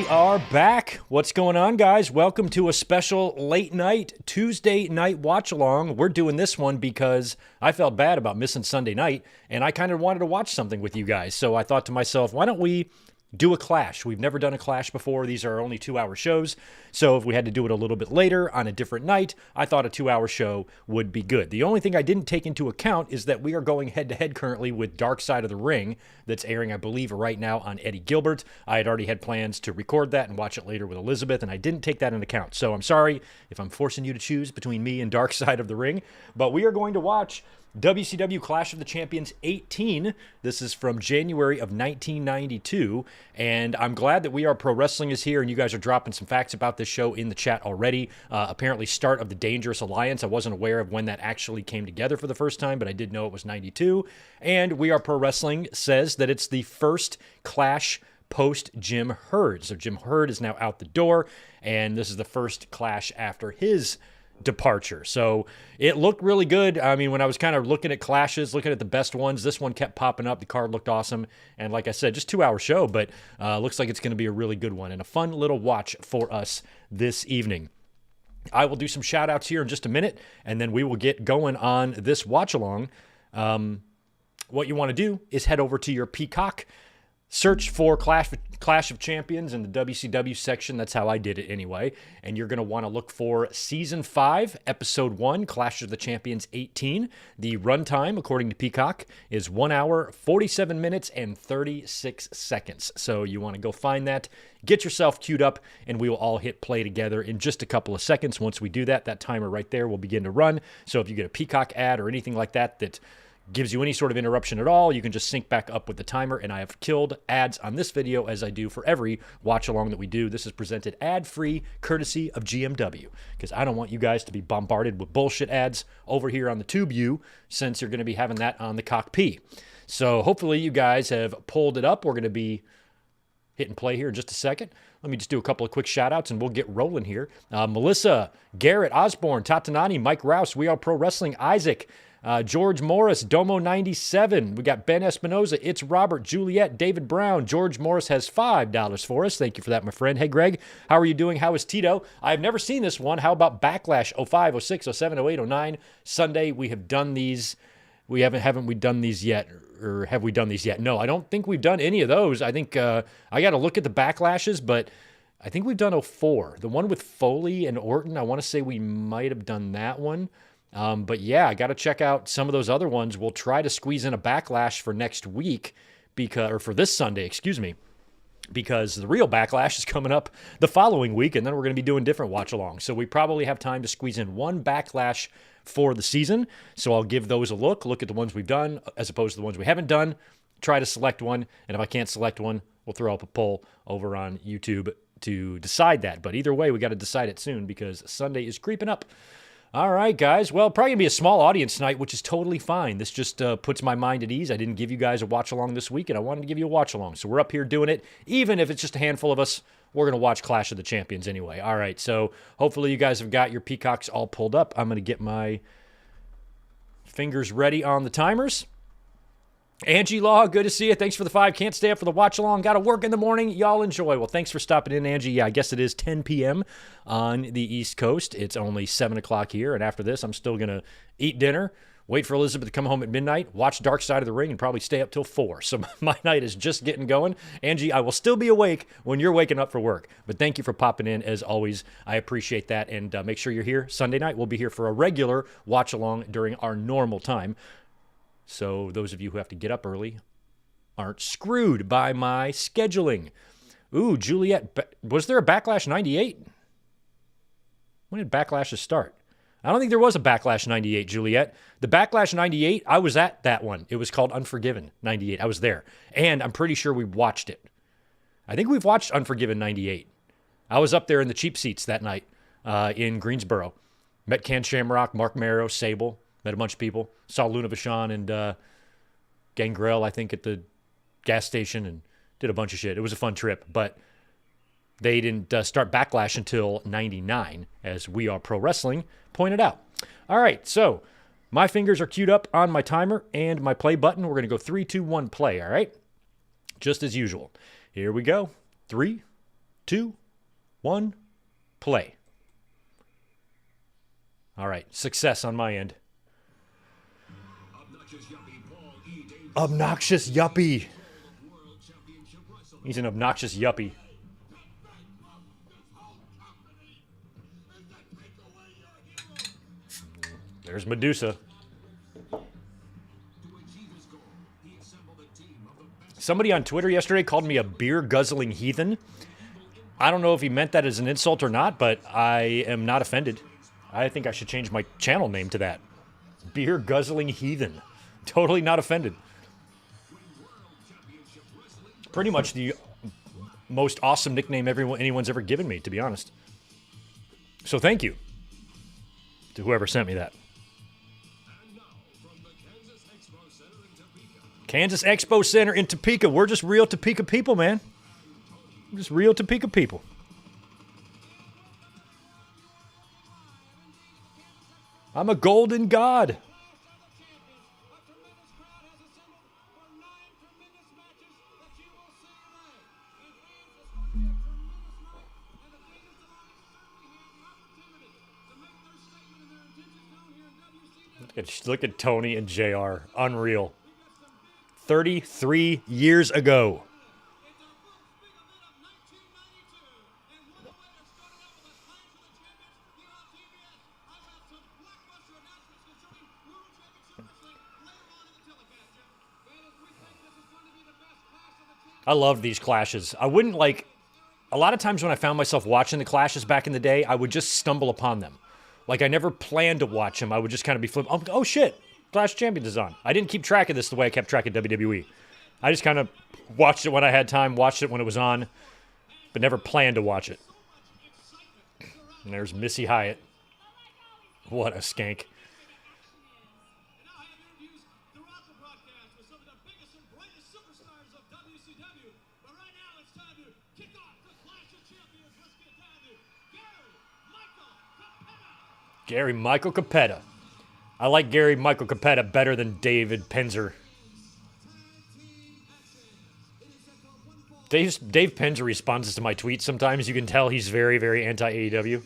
are back. What's going on, guys? Welcome to a special late night Tuesday night watch along. We're doing this one because I felt bad about missing Sunday night, and I kind of wanted to watch something with you guys. So I thought to myself, why don't we do a clash? We've never done a clash before. These are only 2-hour shows. So if we had to do it a little bit later on a different night, I thought a 2-hour show would be good. The only thing I didn't take into account is that we are going head to head currently with Dark Side of the Ring. That's airing, I believe, right now on Eddie Gilbert. I had already had plans to record that and watch it later with Elizabeth, and I didn't take that into account. So I'm sorry if I'm forcing you to choose between me and Dark Side of the Ring, but we are going to watch WCW Clash of the Champions 18. This is from January of 1992, and I'm glad that We Are Pro Wrestling is here, and you guys are dropping some facts about this show in the chat already. Apparently, start of the Dangerous Alliance. I wasn't aware of when that actually came together for the first time, but I did know it was 92. And We Are Pro Wrestling says that it's the first Clash post Jim Herd. So Jim Herd is now out the door, and this is the first Clash after his departure. So it looked really good. I mean, when I was kind of looking at clashes, looking at the best ones, this one kept popping up. The card looked awesome. And like I said, just 2-hour show, but looks like it's going to be a really good one and a fun little watch for us this evening. I will do some shout outs here in just a minute, and then we will get going on this watch along. What you want to do is head over to your Peacock, search for Clash of Champions in the WCW section. That's how I did it anyway. And you're going to want to look for Season 5, Episode 1, Clash of the Champions 18. The runtime, according to Peacock, is 1 hour, 47 minutes, and 36 seconds. So you want to go find that, get yourself queued up, and we will all hit play together in just a couple of seconds. Once we do that, that timer right there will begin to run. So if you get a Peacock ad or anything like that that gives you any sort of interruption at all, you can just sync back up with the timer, and I have killed ads on this video as I do for every watch along that we do. This is presented ad-free, courtesy of GMW, because I don't want you guys to be bombarded with bullshit ads over here on the TubeU, since you're going to be having that on the Cock-P. So hopefully you guys have pulled it up. We're going to be hitting play here in just a second. Let me just do a couple of quick shout-outs, and we'll get rolling here. Melissa, Garrett, Osborne, Tatanani, Mike Rouse, We Are Pro Wrestling, Isaac, George Morris, Domo97. We got Ben Espinoza, It's Robert, Juliet, David Brown. George Morris has $5 for us. Thank you for that, my friend. Hey, Greg, how are you doing? How is Tito? I've never seen this one. How about Backlash 05, 06, 07, 08, 09? Sunday, we have done these. Haven't we done these yet? Or have we done these yet? No, I don't think we've done any of those. I think I got to look at the Backlashes, but I think we've done 04. The one with Foley and Orton, I want to say we might have done that one. But yeah, I got to check out some of those other ones. We'll try to squeeze in a Backlash for next week, or for this Sunday, excuse me, because the real Backlash is coming up the following week, and then we're going to be doing different watch-alongs. So we probably have time to squeeze in one Backlash for the season. So I'll give those a look at the ones we've done as opposed to the ones we haven't done, try to select one, and if I can't select one, we'll throw up a poll over on YouTube to decide that. But either way, we got to decide it soon because Sunday is creeping up. All right, guys. Well, probably going to be a small audience tonight, which is totally fine. This just puts my mind at ease. I didn't give you guys a watch-along this week, and I wanted to give you a watch-along. So we're up here doing it. Even if it's just a handful of us, we're going to watch Clash of the Champions anyway. All right, so hopefully you guys have got your Peacocks all pulled up. I'm going to get my fingers ready on the timers. Angie Law, good to see you. Thanks for the 5. Can't stay up for the watch-along. Got to work in the morning. Y'all enjoy. Well, thanks for stopping in, Angie. Yeah, I guess it is 10 p.m. on the East Coast. It's only 7 o'clock here, and after this, I'm still going to eat dinner, wait for Elizabeth to come home at midnight, watch Dark Side of the Ring, and probably stay up till 4. So my night is just getting going. Angie, I will still be awake when you're waking up for work. But thank you for popping in, as always. I appreciate that, and make sure you're here Sunday night. We'll be here for a regular watch-along during our normal time. So those of you who have to get up early aren't screwed by my scheduling. Ooh, Juliet, was there a Backlash 98? When did Backlashes start? I don't think there was a Backlash 98, Juliet. The Backlash 98, I was at that one. It was called Unforgiven 98. I was there. And I'm pretty sure we watched it. I think we've watched Unforgiven 98. I was up there in the cheap seats that night in Greensboro. Met Ken Shamrock, Mark Marrow, Sable. Met a bunch of people. Saw Luna Vachon and Gangrel, I think, at the gas station and did a bunch of shit. It was a fun trip, but they didn't start Backlash until 99, as We Are Pro Wrestling pointed out. All right, so my fingers are queued up on my timer and my play button. We're going to go 3, 2, 1, play, all right? Just as usual. Here we go. 3, 2, 1, play. All right, success on my end. Obnoxious yuppie. He's an obnoxious yuppie. There's Medusa. Somebody on Twitter yesterday called me a beer-guzzling heathen. I don't know if he meant that as an insult or not, but I am not offended. I think I should change my channel name to that. Beer-guzzling heathen. Totally not offended. Pretty much the most awesome nickname anyone's ever given me, to be honest. So thank you to whoever sent me that. Kansas Expo Center in Topeka. We're just real Topeka people, man. We're just real Topeka people. I'm a golden god. Look at Tony and JR. Unreal. 33 years ago. I love these clashes. I wouldn't like... A lot of times when I found myself watching the clashes back in the day, I would just stumble upon them. Like, I never planned to watch them. I would just kind of be flipping. Oh, shit. Clash of Champions is on. I didn't keep track of this the way I kept track of WWE. I just kind of watched it when I had time, watched it when it was on, but never planned to watch it. And there's Missy Hyatt. What a skank. Gary Michael Capetta. I like Gary Michael Capetta better than David Penzer. Dave Penzer responds to my tweets sometimes. You can tell he's very, very anti-AEW.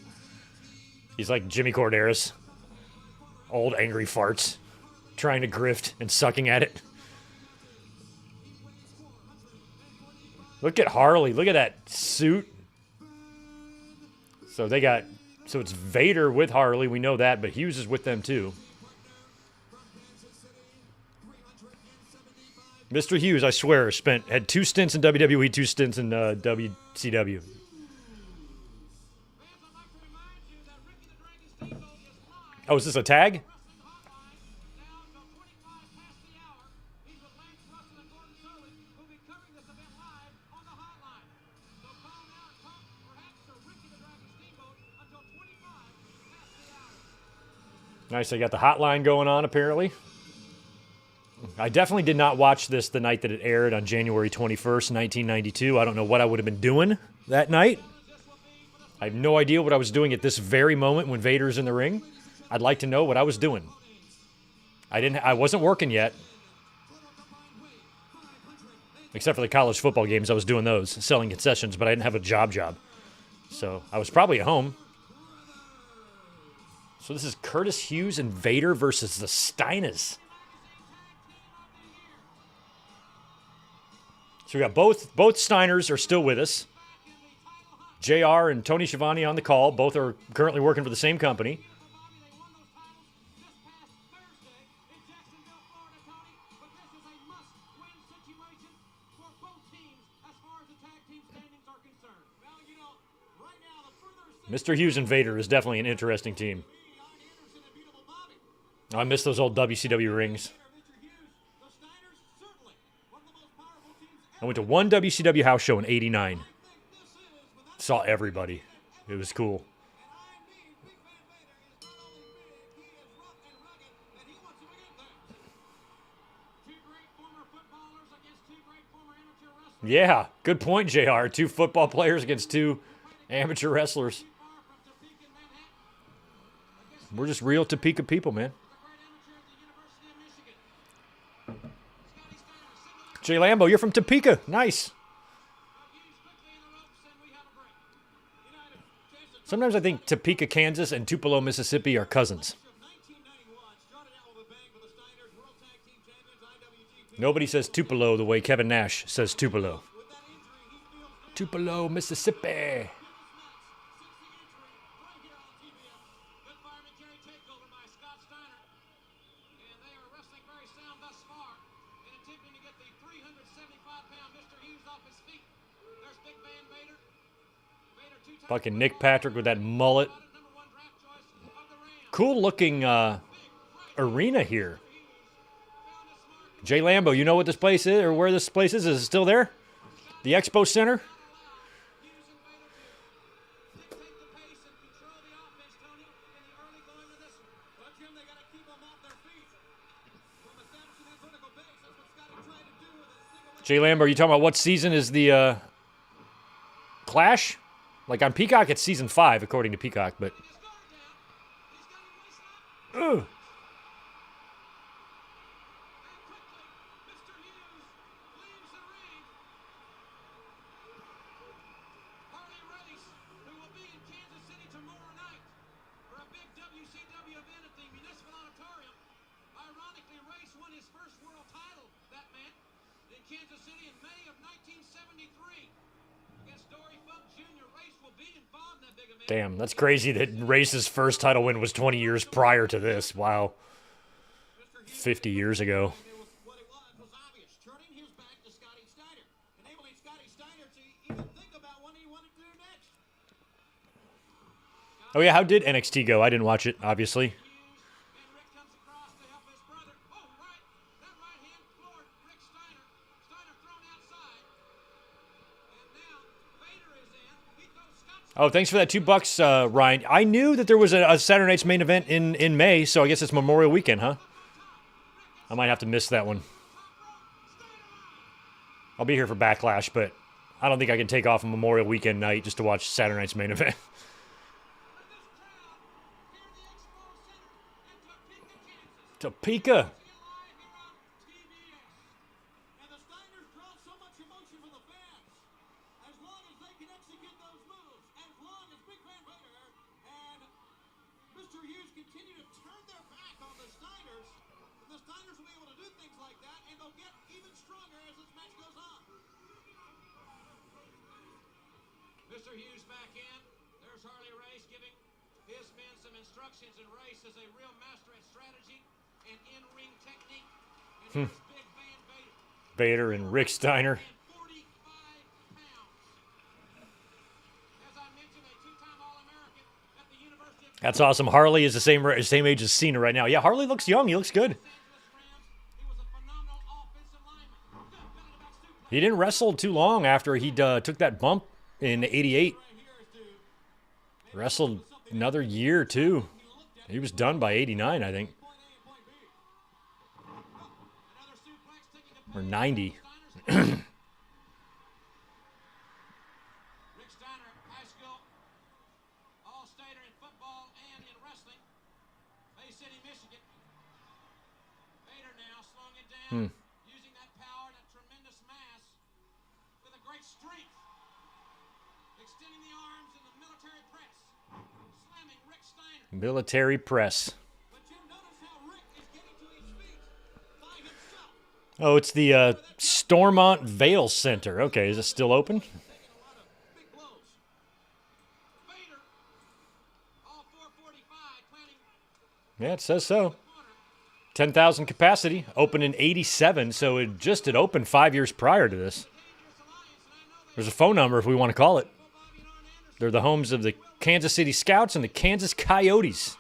He's like Jimmy Corderas. Old angry farts. Trying to grift and sucking at it. Look at Harley. Look at that suit. So they got... So it's Vader with Harley. We know that, but Hughes is with them too. Mr. Hughes, I swear, had 2 stints in WWE, 2 stints in WCW. Oh, is this a tag? Nice, they got the hotline going on, apparently. I definitely did not watch this the night that it aired on January 21st, 1992. I don't know what I would have been doing that night. I have no idea what I was doing at this very moment when Vader's in the ring. I'd like to know what I was doing. I wasn't working yet. Except for the college football games, I was doing those, selling concessions, but I didn't have a job. So I was probably at home. So this is Curtis Hughes and Vader versus the Steiners. So we got both Steiners are still with us. JR and Tony Schiavone on the call. Both are currently working for the same company. Mr. Hughes and Vader is definitely an interesting team. I miss those old WCW rings. I went to one WCW house show in '89. Saw everybody. It was cool. Yeah, good point, JR. 2 football players against 2 amateur wrestlers. We're just real Topeka people, man. Jay Lambo, you're from Topeka. Nice. Sometimes I think Topeka, Kansas and Tupelo, Mississippi are cousins. Nobody says Tupelo the way Kevin Nash says Tupelo. Tupelo, Mississippi. Fucking Nick Patrick with that mullet. Cool looking arena here. Jay Lambo, you know what this place is, or where this place is? Is it still there? The Expo Center? Jay Lambo, are you talking about what season is the Clash? Like on Peacock, it's season 5, according to Peacock, but... Ugh. Damn, that's crazy that Race's first title win was 20 years prior to this. Wow. 50 years ago. Oh, yeah, how did NXT go? I didn't watch it, obviously. Oh, thanks for that $2, Ryan. I knew that there was a Saturday Night's Main Event in May, so I guess it's Memorial Weekend, huh? I might have to miss that one. I'll be here for Backlash, but I don't think I can take off a Memorial Weekend night just to watch Saturday Night's Main Event. Topeka. Mr. Hughes back in. There's Harley Race giving his men some instructions, and Race is a real master at strategy and in-ring technique. And there's Big Van Vader and Rick Steiner. and 45 pounds. As I mentioned, a two-time All-American at the University of That's awesome. Harley is the same age as Cena right now. Yeah, Harley looks young. He looks good. Los Angeles Rams. He was a phenomenal offensive lineman. Good belly-to-back suplex. He didn't wrestle too long after he took that bump in '88. Wrestled another year, too. He was done by '89, I think. Or 90. Rick Steiner, high school, all-stater in football and in wrestling. Bay City, Michigan. Vader now slowing it down, using that power, that tremendous mass, with a great strength. Extending the arms in the military press, slamming Rick Steiner. Military press. But you notice how Rick is getting to his feet by himself. Oh, it's the Stormont Vale Center. Okay, is it still open? Taking a lot of big blows. Vader, all 445, planning Yeah, it says so. corner. 10,000 capacity. Opened in '87, so it just had opened 5 years prior to this. Dangerous alliance, and I know There's a phone number if we want to call it. Bobby and Arn Anderson. They're the homes of the Kansas City Scouts and the Kansas Coyotes.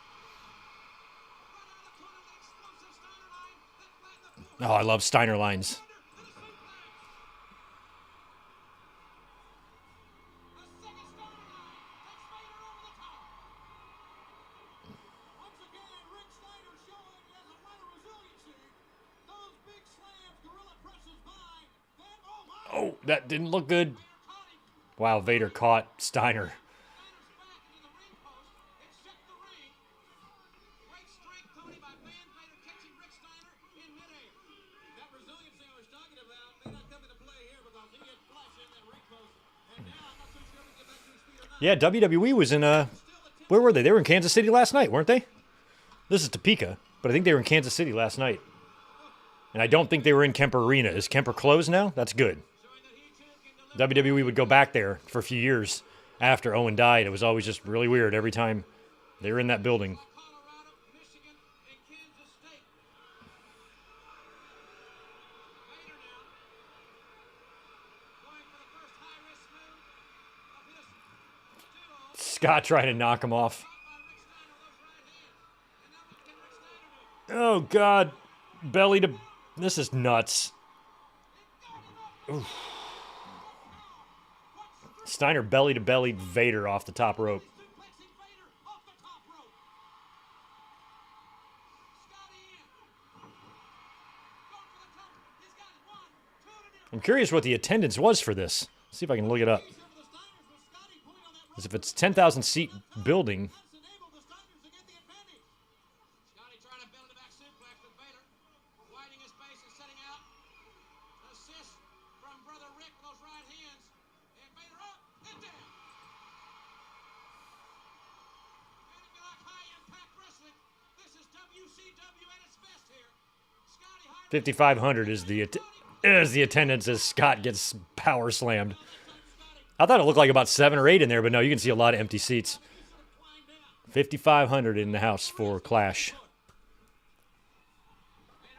Oh, I love Steiner lines. Oh, that didn't look good. Wow, Vader caught Steiner. Yeah, WWE was in where were they? They were in Kansas City last night, weren't they? This is Topeka, but I think they were in Kansas City last night. And I don't think they were in Kemper Arena. Is Kemper closed now? That's good. WWE would go back there for a few years after Owen died. It was always just really weird every time they were in that building. Colorado, Michigan, and Kansas State. Vader now. Going for the first high-risk move of his duo. Scott trying to knock him off. By Rick Steiner with those right hands. And now what can Rick Steiner do? Oh, God. Belly to... This is nuts. Oof. Steiner belly to belly Vader off the top rope. Suplexing Vader off the top rope. Scotty in. Going for the cover. He's got it. 1, 2 to near. I'm curious what the attendance was for this. See if I can look it up. Easier for the Steiners with Scotty pulling on that rope. Because if it's a 10,000 seat building, That's enabled the Steiners to get the advantage. Scotty trying to build it back suplex with Vader. Widening his base and setting out. Assist from Brother Rick with those right hands. And Vader up and down. And if you like high-impact wrestling, this is WCW at its best here. Scotty high 5,500 is the attendance as Scott gets power slammed. I thought it looked like about 7 or 8 in there, but no, you can see a lot of empty seats. 5,500 in the house for Clash. Vader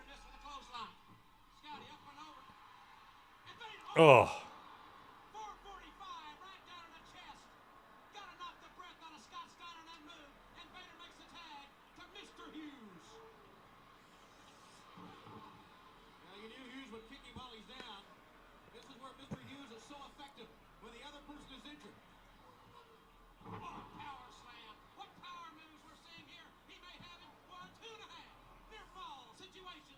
missed with a clothesline. Scotty up and over. And Vader Oh, 445 right down in the chest. Gotta knock the breath out of Scott Steiner on that move. And Vader makes the tag to Mr. Hughes. Now you knew Hughes would kick him while he's down. This is where Mr. Hughes is so effective when the other person is injured. Oh, power slam. What power moves we're seeing here. He may have it. 1, 2 and a half. Near fall situation.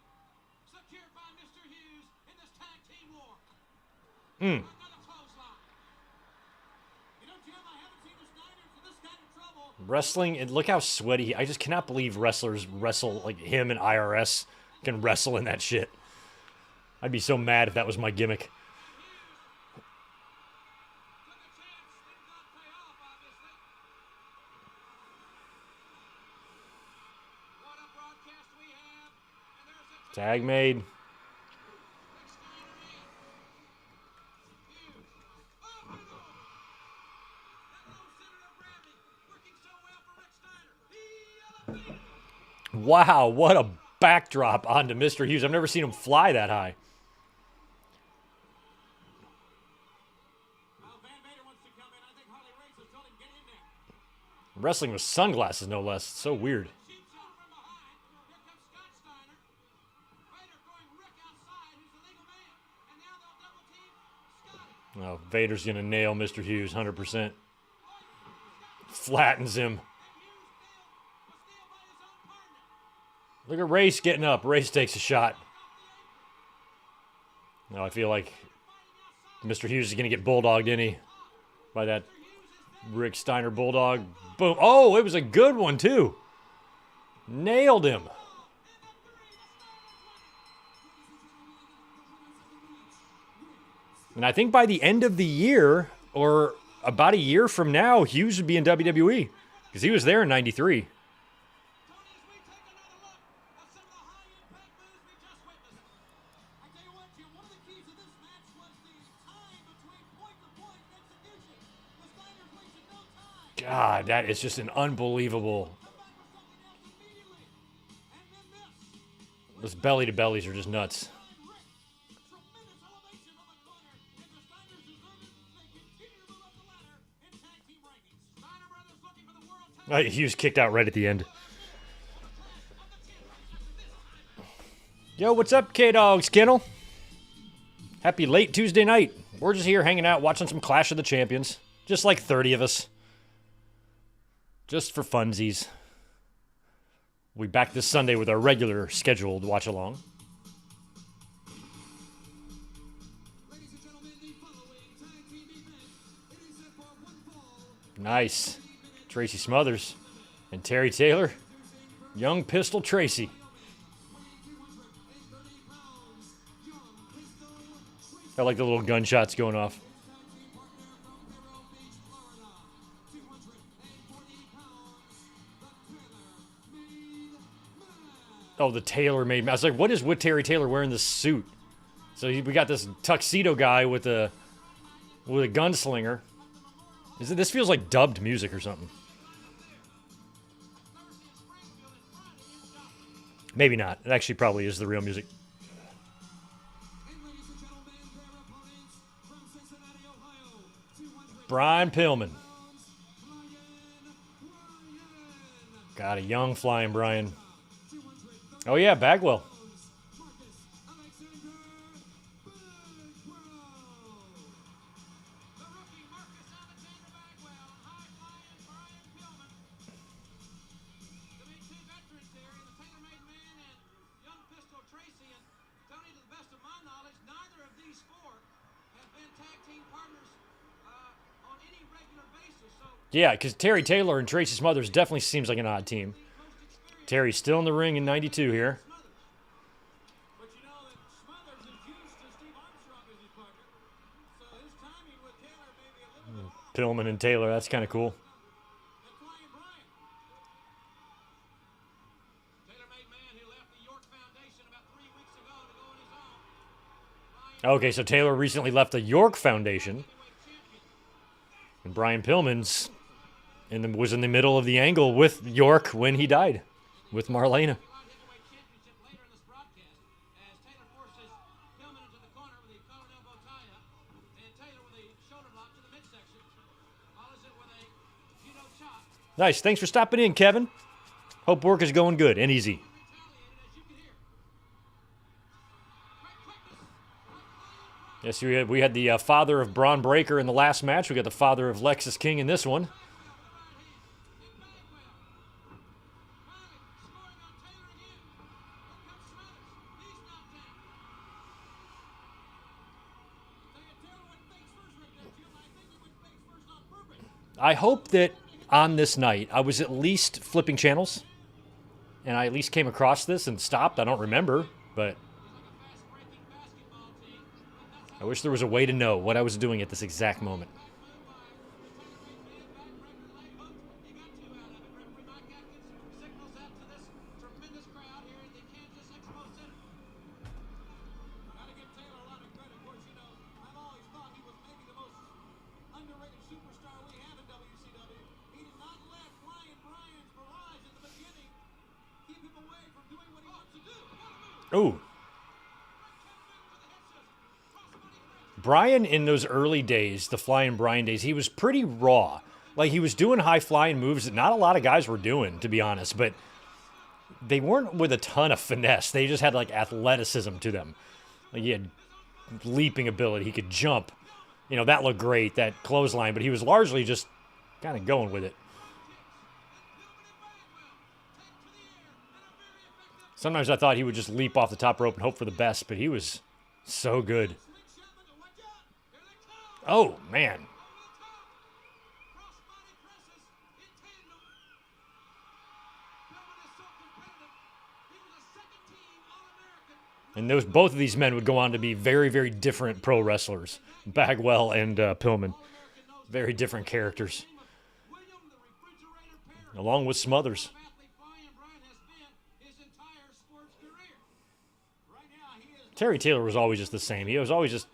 Secured by Mr. Hughes in this tag team war. Another clothesline. You know, Jim, I haven't seen the Steiners in this kind of trouble. wrestling, and look how sweaty. I just cannot believe wrestlers wrestle like him and IRS can wrestle in that shit. I'd be so mad if that was my gimmick. Took a chance, did not pay off, obviously. What a broadcast we have. And there's a Tag made. Rick Steiner in. Hughes. Up and over. That low center of gravity working so well for Rick Steiner. He elevated. Wow, what a backdrop onto Mr. Hughes. I've never seen him fly that high. Well, Van Vader wants to come in. I think Harley Race has told him get in there. Wrestling with sunglasses, no less. It's so weird. Cheap shot from behind. Here comes Scott Steiner. Vader throwing Rick outside, who's the legal man. And now they'll double team Scotty. Oh, Vader's going to nail Mr. Hughes 100%. Flattens him. And Hughes was nailed by his own partner. Look at Race getting up. Race takes a shot. Now I feel like Mr. Hughes is going to get bulldogged, isn't he? By that Rick Steiner bulldog. Boom. Oh, it was a good one, too. Nailed him. And I think by the end of the year, or about a year from now, Hughes would be in WWE. Because he was there in 93. Tony, as we take another look at some of the high-impact moves we just witnessed. I tell you what, Jim, one of the keys to this match was the time between point-to-point and execution. The Steiners wasted no time. God, that is just an unbelievable... Come back with something else immediately. And then this. Those belly-to-bellies are just nuts. And Rick, tremendous elevation from the corner. And the Steiners deserve it. They continue to move up the ladder in tag team rankings. Steiner brothers looking for the world title. Hughes kicked out right at the end. Yo, what's up, K-Dogs, Kennel? Happy late Tuesday night. We're just here hanging out, watching some Clash of the Champions. Just like 30 of us. Just for funsies. We'll be back this Sunday with our regular scheduled watch-along. Ladies and gentlemen, the following tag team event, it is set for one fall. Nice. Tracy Smothers and Terry Taylor. Young Pistol Tracy. I like the little gunshots going off. Oh, the tailor-made. I was like, what is with Terry Taylor wearing this suit? So we got this tuxedo guy with a gunslinger. This feels like dubbed music or something. Maybe not. It actually probably is the real music. Brian Pillman. Got a young flying Brian. Oh yeah, Bagwell. Yeah, because Terry Taylor and Tracy Smothers definitely seems like an odd team. Terry's still in the ring in 92 here. Pillman and Taylor, that's kind of cool. Okay, so Taylor recently left the York Foundation. And Brian Pillman's was in the middle of the angle with York when he died, with Marlena. Nice. Thanks for stopping in, Kevin. Hope work is going good and easy. Yes, we had the father of Braun Breaker in the last match. We got the father of Lexus King in this one. I hope that on this night I was at least flipping channels and I at least came across this and stopped. I don't remember, but I wish there was a way to know what I was doing at this exact moment. Ooh. Brian in those early days, the Flying Brian days, he was pretty raw. Like, he was doing high-flying moves that not a lot of guys were doing, to be honest, but they weren't with a ton of finesse. They just had, like, athleticism to them. Like, he had leaping ability. He could jump. You know, that looked great, that clothesline, but he was largely just kind of going with it. Sometimes I thought he would just leap off the top rope and hope for the best, but he was so good. Oh, man. And both of these men would go on to be very, very different pro wrestlers. Bagwell and Pillman. Very different characters. Along with Smothers. Terry Taylor was always just the same. He was always just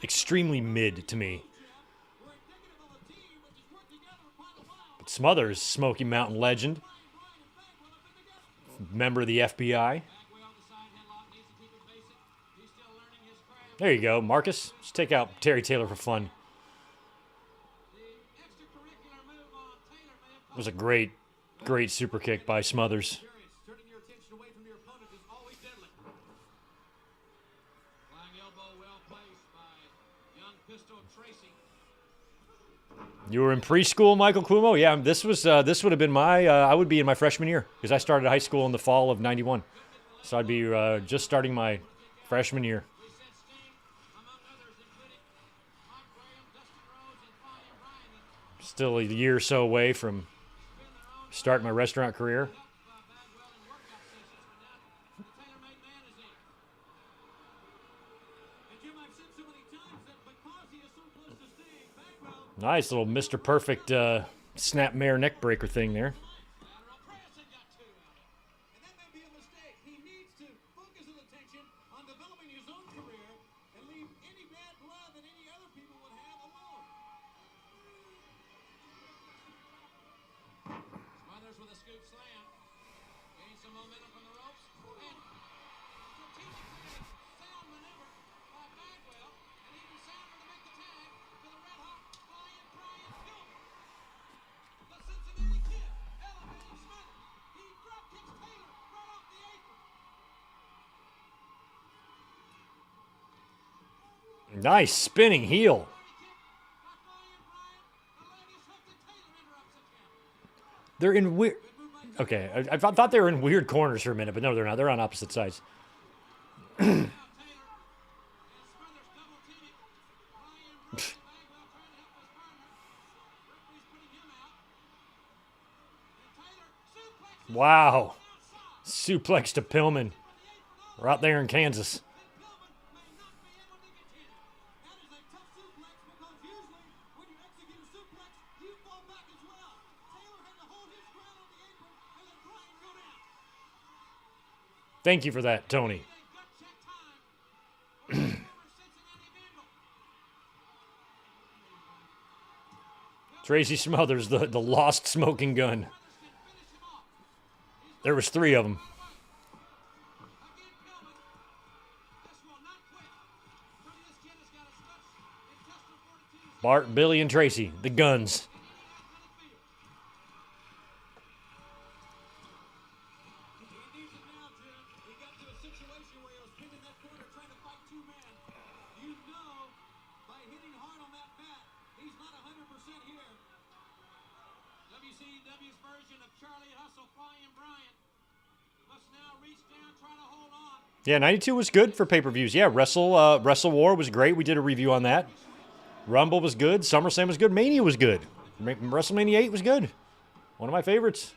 extremely mid to me. But Smothers, Smoky Mountain legend. Member of the FBI. There you go, Marcus. Just take out Terry Taylor for fun. It was a great, great super kick by Smothers. You were in preschool, Michael Cuomo? Yeah, this would have been I would be in my freshman year because I started high school in the fall of '91. So I'd be just starting my freshman year. Still a year or so away from starting my restaurant career. Nice little Mr. Perfect snap mare neck breaker thing there. big slam. Gained some momentum from the ropes. And strategically sound maneuver by Bagwell. And even sounder to make the tag to the Red Hawk Flying Brian Pillman. The Cincinnati Kid elevating Smithers. He drop kicks Taylor right off the apron. Nice spinning heel. They're in weird. Okay, I thought they were in weird corners for a minute, but no, they're not. They're on opposite sides. Wow. Suplex to Pillman. We're out there in Kansas. Thank you for that, Tony. Tracy Smothers, the lost smoking gun. There was 3 of them. Bart, Billy, and Tracy, the guns. WCW's version of Charlie Hustle Flying Brian must now reach down, try to hold on. Yeah, 92 was good for pay-per-views. Yeah, Wrestle War was great. We did a review on that. Rumble was good. SummerSlam was good. Mania was good. WrestleMania 8 was good. One of my favorites.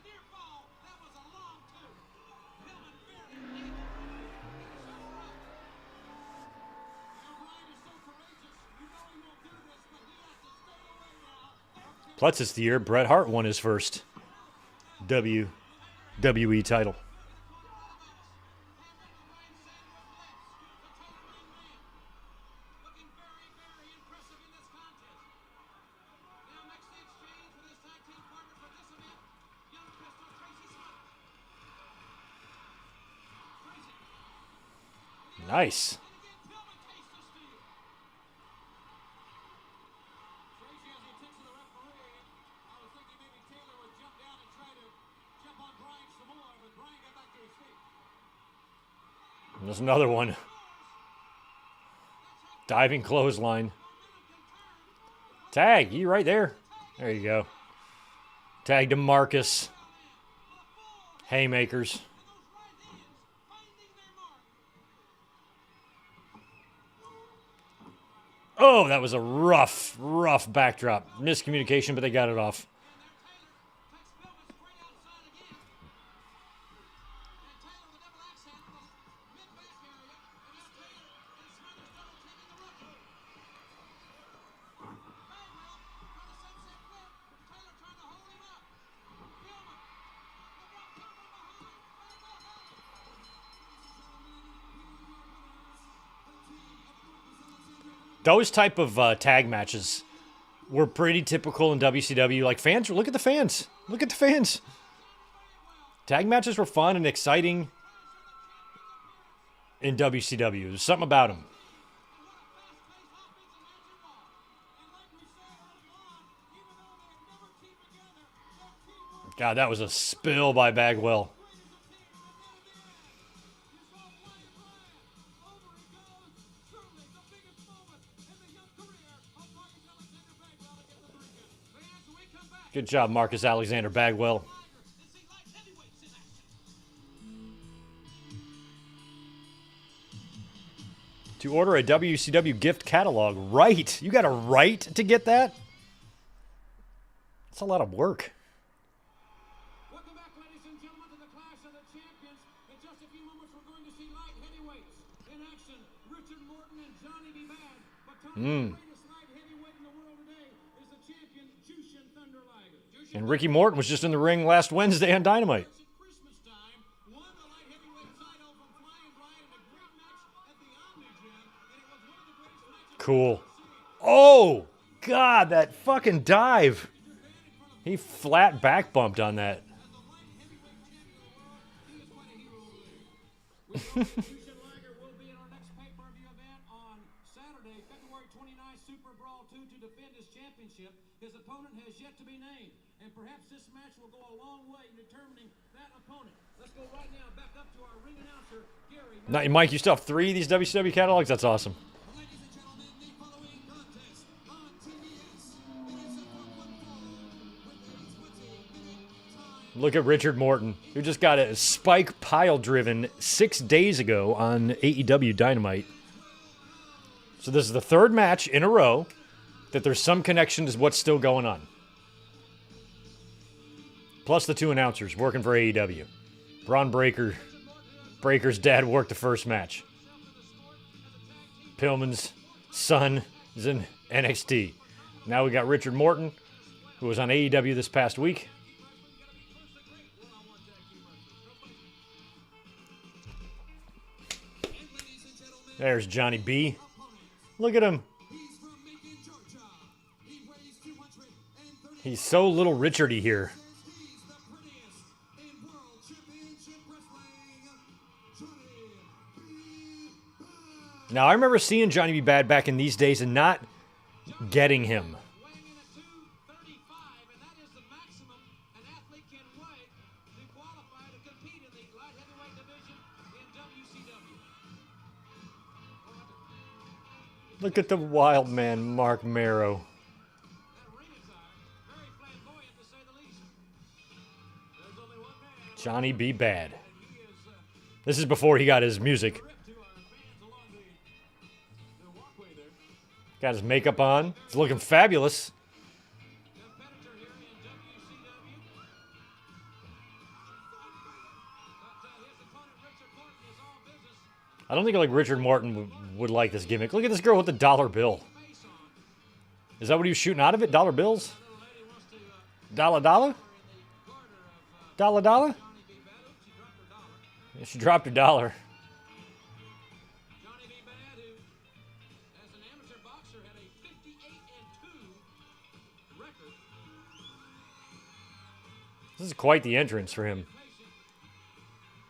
Plus, it's the year Bret Hart won his first WWE title. Nice. There's another one. Diving clothesline. Tag, you right there. There you go. Tag to Marcus. Haymakers. Oh, that was a rough backdrop. Miscommunication, but they got it off. Those type of tag matches were pretty typical in WCW. Like, fans, look at the fans. Look at the fans. Tag matches were fun and exciting in WCW. There's something about them. God, that was a spill by Bagwell. Good job, Marcus Alexander Bagwell. To order a WCW gift catalog. Right. You got a right to get that? That's a lot of work. Welcome back, ladies and gentlemen, to the Clash of the Champions. In just a few moments, we're going to see light heavyweights in action. Richard Morton and Johnny B. Bad. But Tony, the greatest light heavyweight in the world today is the champion, Jushin Thunder Liger. And Ricky Morton was just in the ring last Wednesday on Dynamite. Christmas time, won the light heavyweight title from Flying Brian in a great match at the Omni Gym, and it was one of the greatest matches. Cool. Oh, God, that fucking dive. He flat back bumped on that. Luger will be in our next pay-per-view event on Saturday, February 29th, Super Brawl 2 to defend his championship. His opponent has yet to be named, and perhaps this match will go a long way in determining that opponent. Let's go right now back up to our ring announcer, Gary. Now, Mike, you still have 3 of these WCW catalogs? That's awesome. Ladies and gentlemen, the following contest on TBS. It is a Brooklyn Brawl with a 20-minute time. Look at Richard Morton, who just got a spike pile driven 6 days ago on AEW Dynamite. So this is the 3rd match in a row that there's some connection to what's still going on. Plus the 2 announcers working for AEW. Braun Breaker's dad worked the first match. Pillman's son is in NXT. Now we got Richard Morton, who was on AEW this past week. There's Johnny B. Look at him. He's so little Richardy here. Now, I remember seeing Johnny B. Bad back in these days and not getting him. Weighing in at 235, and that is the maximum an athlete can weigh to qualify to compete in the light heavyweight division in WCW. Look at the wild man, Mark Marrow. That ring attire, very flamboyant to say the least. There's only one man Johnny B. Bad. and he is This is before he got his music. ripped to our fans along the walkway there. Got his makeup on. He's looking fabulous. Competitor here in WCW. But his opponent, Richard Morton, is all business. I don't think like Richard Morton would like this gimmick. Look at this girl with the dollar bill. Face on. Is that what he was shooting out of it? Dollar bills? Little lady wants to Dollar dollar? in the corner of Dollar dollar? Johnny B. Bad. Oops, she dropped her dollar. Yeah, she dropped her dollar. Johnny B. Bad, who, as an amateur boxer, had a 58-2 record. This is quite the entrance for him. Patient.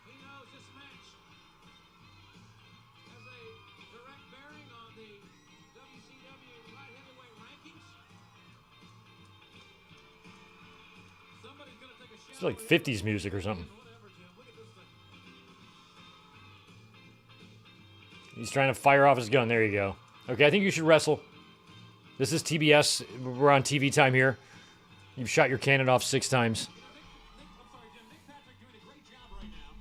He knows this match has a direct bearing on the WCW light heavyweight rankings. Somebody's going to take a shot. It's like 50s music or something. Whatever, Jim. Look at this thing. He's trying to fire off his gun. There you go. Okay, I think you should wrestle. This is TBS. We're on TV time here. You've shot your cannon off 6 times. Nick Patrick doing a great job right now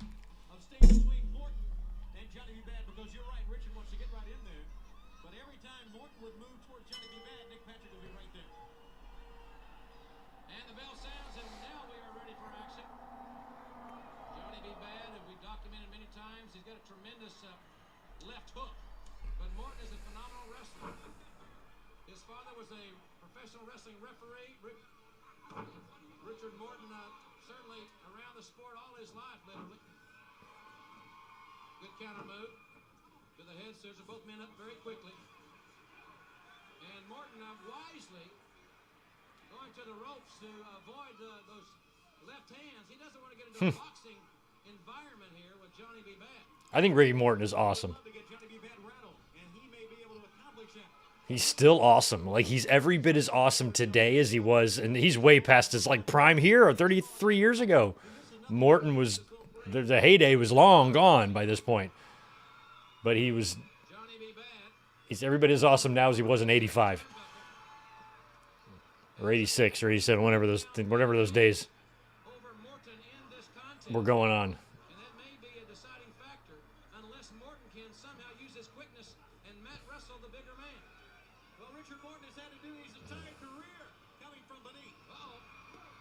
of staying between Morton and Johnny B. Bad, because you're right, Richard wants to get right in there. But every time Morton would move towards Johnny B. Bad, Nick Patrick would be right there. And the bell sounds, and now we are ready for action. Johnny B. Bad, and we've documented many times, he's got a tremendous left hook. But Morton is a phenomenal wrestler. His father was a professional wrestling referee. Richard Morton, certainly around the sport all his life, literally. Good counter move to the head scissors. Both men up very quickly. And Morton wisely going to the ropes to avoid those left hands. He doesn't want to get into a boxing environment here with Johnny B. Bad. I think Ricky Morton is awesome. To get Johnny B. Bad rattled, and he may be able to accomplish that. He's still awesome. Like, he's every bit as awesome today as he was, and he's way past his, like, prime here or 33 years ago. Morton was, the heyday was long gone by this point. But he was, Johnny B. Bad. he's every bit as awesome now as he was in 85. Or 86 or 87, whatever those days Over Morton in this contest. were going on. And that may be a deciding factor unless Morton can somehow use his quickness and mat wrestle the bigger man. Well, Richard Morton has had to do his entire career coming from beneath. Uh-oh.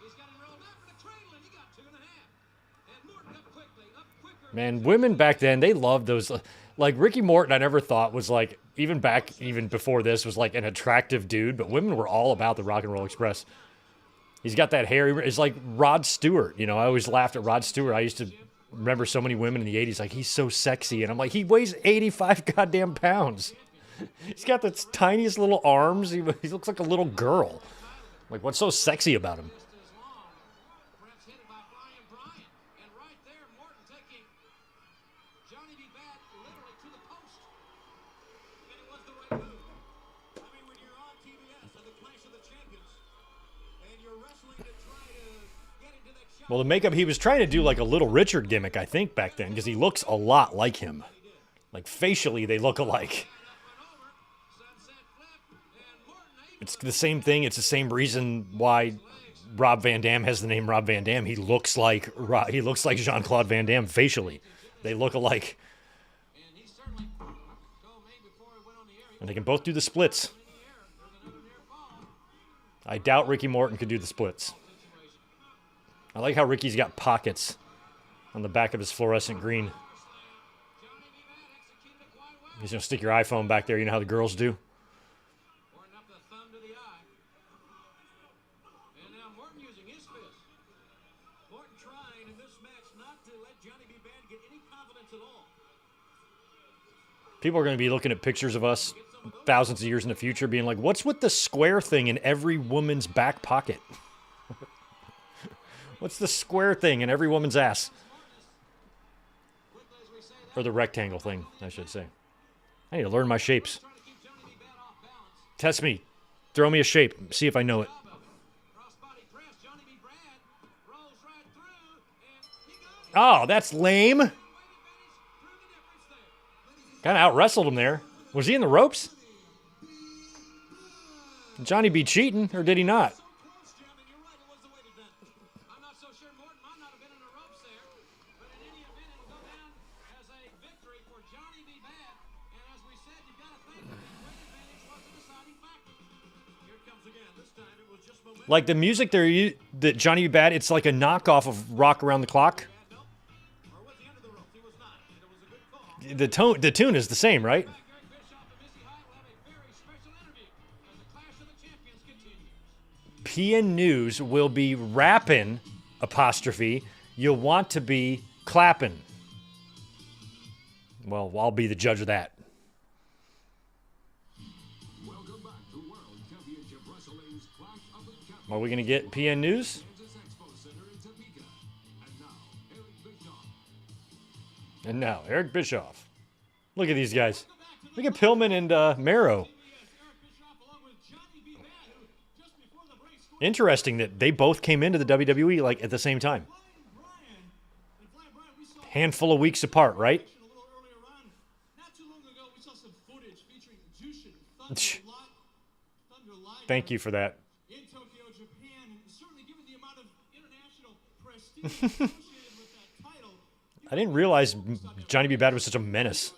He's got him rolled up for the cradle, and he got 2.5. And Morton up quickly, up quicker. Man, women back then, they loved those. Like, Ricky Morton, I never thought was like, even before this, was like an attractive dude, but women were all about the Rock and Roll Express. He's got that hair. It's like Rod Stewart. You know, I always laughed at Rod Stewart. I used to remember so many women in the 80s, like, he's so sexy. And I'm like, he weighs 85 goddamn pounds. He's got the tiniest little arms. He looks like a little girl. Like, what's so sexy about him? Just as long. Perhaps hit it by Flying Brian. And right there, Morton taking Johnny B. Well, the makeup, he was trying to do like a Little Richard gimmick, I think, back then, because he looks a lot like him. Like, facially, they look alike. It's the same thing. It's the same reason why Rob Van Dam has the name Rob Van Dam. He looks like Jean-Claude Van Damme facially. They look alike. And they can both do the splits. I doubt Ricky Morton could do the splits. I like how Ricky's got pockets on the back of his fluorescent green. He's going to stick your iPhone back there. You know how the girls do? People are going to be looking at pictures of us thousands of years in the future being like, what's with the square thing in every woman's back pocket? What's the square thing in every woman's ass? Or the rectangle thing, I should say. I need to learn my shapes. Test me. Throw me a shape. See if I know it. Oh, that's lame. Kind of out-wrestled him there. Was he in the ropes? Johnny B cheating, or did he not? Like the music there, that Johnny B. Bad, it's like a knockoff of Rock Around the Clock. The tune is the same, right? PN News will be rapping, apostrophe. You'll want to be clapping. Well, I'll be the judge of that. Are we going to get PN News? And now, Eric Bischoff. Look at these guys. Look at Pillman and Marrow. Interesting that they both came into the WWE like at the same time. Handful of weeks apart, right? Thank you for that. I didn't realize Johnny B. Bad was such a menace.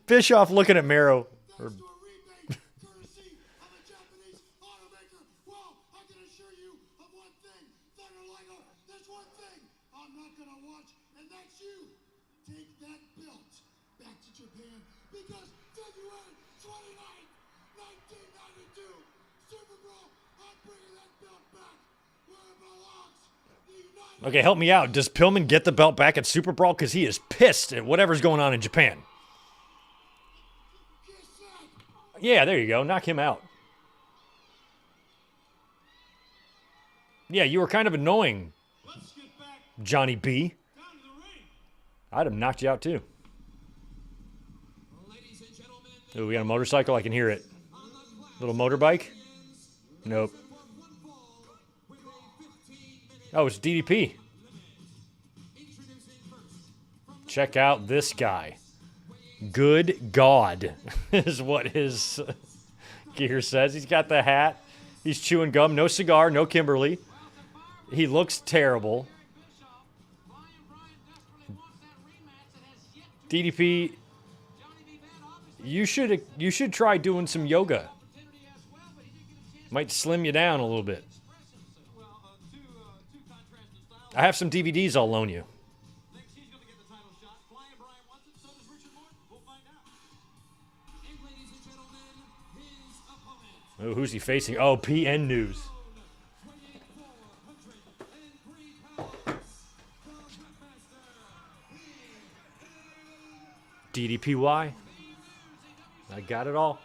Bischoff looking at Marrow. Okay, help me out. Does Pillman get the belt back at Super Brawl? Because he is pissed at whatever's going on in Japan. Yeah, there you go. Knock him out. Yeah, you were kind of annoying, Johnny B. I'd have knocked you out too. Ooh, we got a motorcycle. I can hear it. Little motorbike? Nope. Oh, it's DDP. Check out this guy. Good God, is what his gear says. He's got the hat. He's chewing gum. No cigar, no Kimberly. He looks terrible. DDP, you should try doing some yoga. Might slim you down a little bit. I have some DVDs I'll loan you. Oh, who's he facing? Oh, PN News. DDPY. I got it all.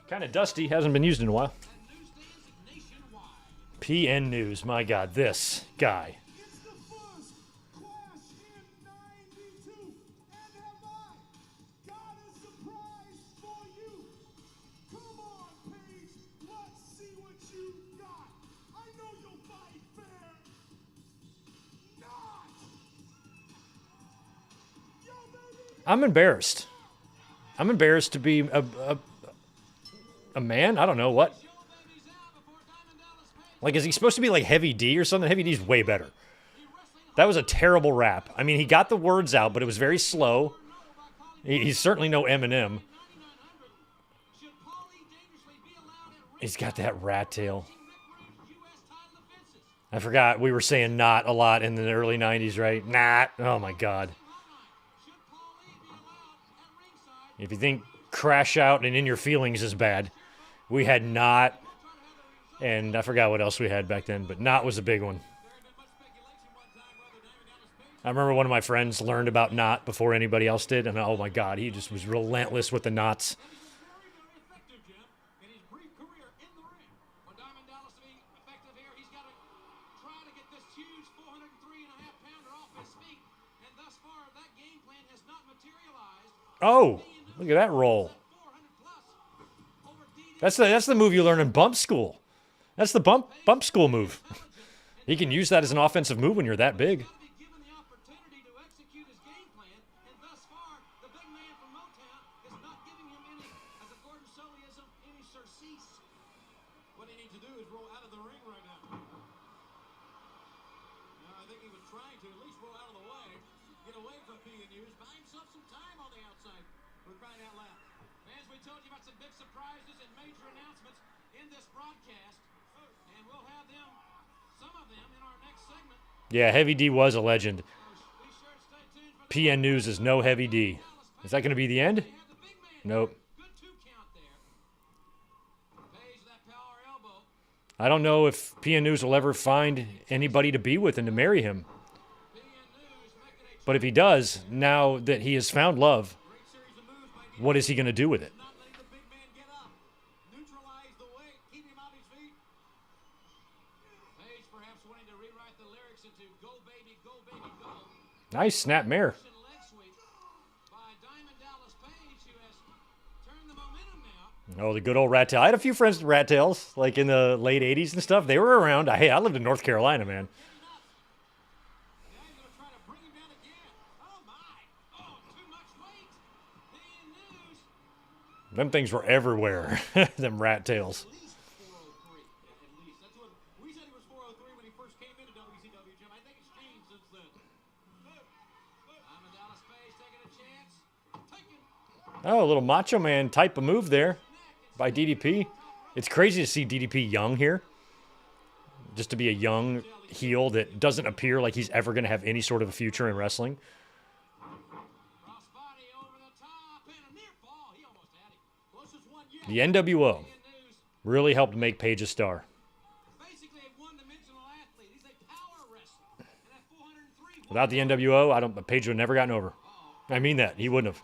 Kind of dusty. Hasn't been used in a while. PN News. My God, this guy. I'm embarrassed. I'm embarrassed to be a man. I don't know what. Like, is he supposed to be like Heavy D or something? Heavy D's way better. That was a terrible rap. I mean, he got the words out, but it was very slow. He's certainly no Eminem. He's got that rat tail. I forgot we were saying not a lot in the early 90s, right? Not. Oh, my God. If you think Crash Out and In Your Feelings is bad, we had Not, and I forgot what else we had back then, but Not was a big one. I remember one of my friends learned about Not before anybody else did, and oh my God, he just was relentless with the knots. Oh, look at that roll. That's the move you learn in bump school. That's the bump school move. He can use that as an offensive move when you're that big. Yeah, Heavy D was a legend. PN News is no Heavy D. Is that going to be the end? Nope. I don't know if PN News will ever find anybody to be with and to marry him. But if he does, now that he has found love, what is he going to do with it? Nice snap mare. Oh, the good old rat tail. I had a few friends with rat tails, like in the late 80s and stuff. They were around. Hey, I lived in North Carolina, man. Them things were everywhere, them rat tails. Oh, a little Macho Man type of move there by DDP. It's crazy to see DDP young here. Just to be a young heel that doesn't appear like he's ever going to have any sort of a future in wrestling. The NWO really helped make Page a star. Without the NWO, Page would have never gotten over. I mean that. He wouldn't have.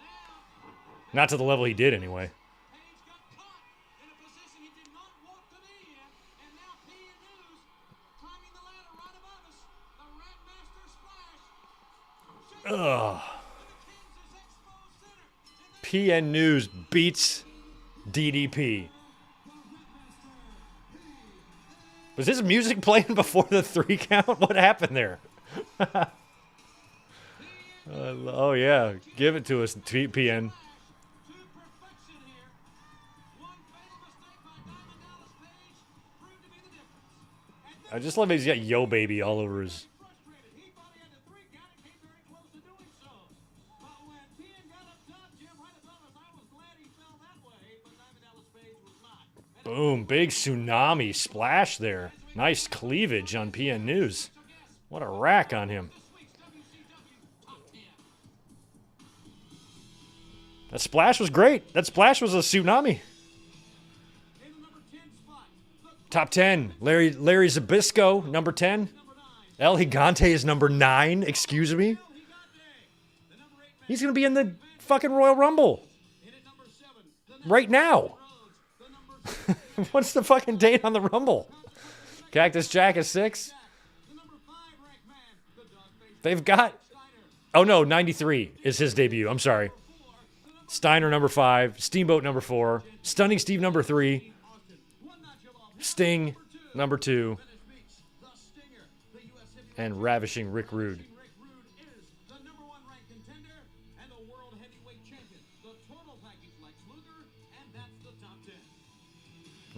Not to the level he did, anyway. Ugh. PN News beats DDP. Was this music playing before the 3 count? What happened there? Oh, yeah. Give it to us, PN. I just love he's got Yo Baby all over his. Boom, big tsunami splash there. Nice cleavage on PN News. What a rack on him. That splash was great. That splash was a tsunami. Top 10. Larry Zbyszko, number 10. El Gigante is number 9. Excuse me. He's going to be in the fucking Royal Rumble. Right now. What's the fucking date on the Rumble? Cactus Jack is 6. They've got... Oh, no, 93 is his debut. I'm sorry. Steiner, number 5. Steamboat, number 4. Stunning Steve, number 3. Sting, number 2. And Ravishing Rick Rude.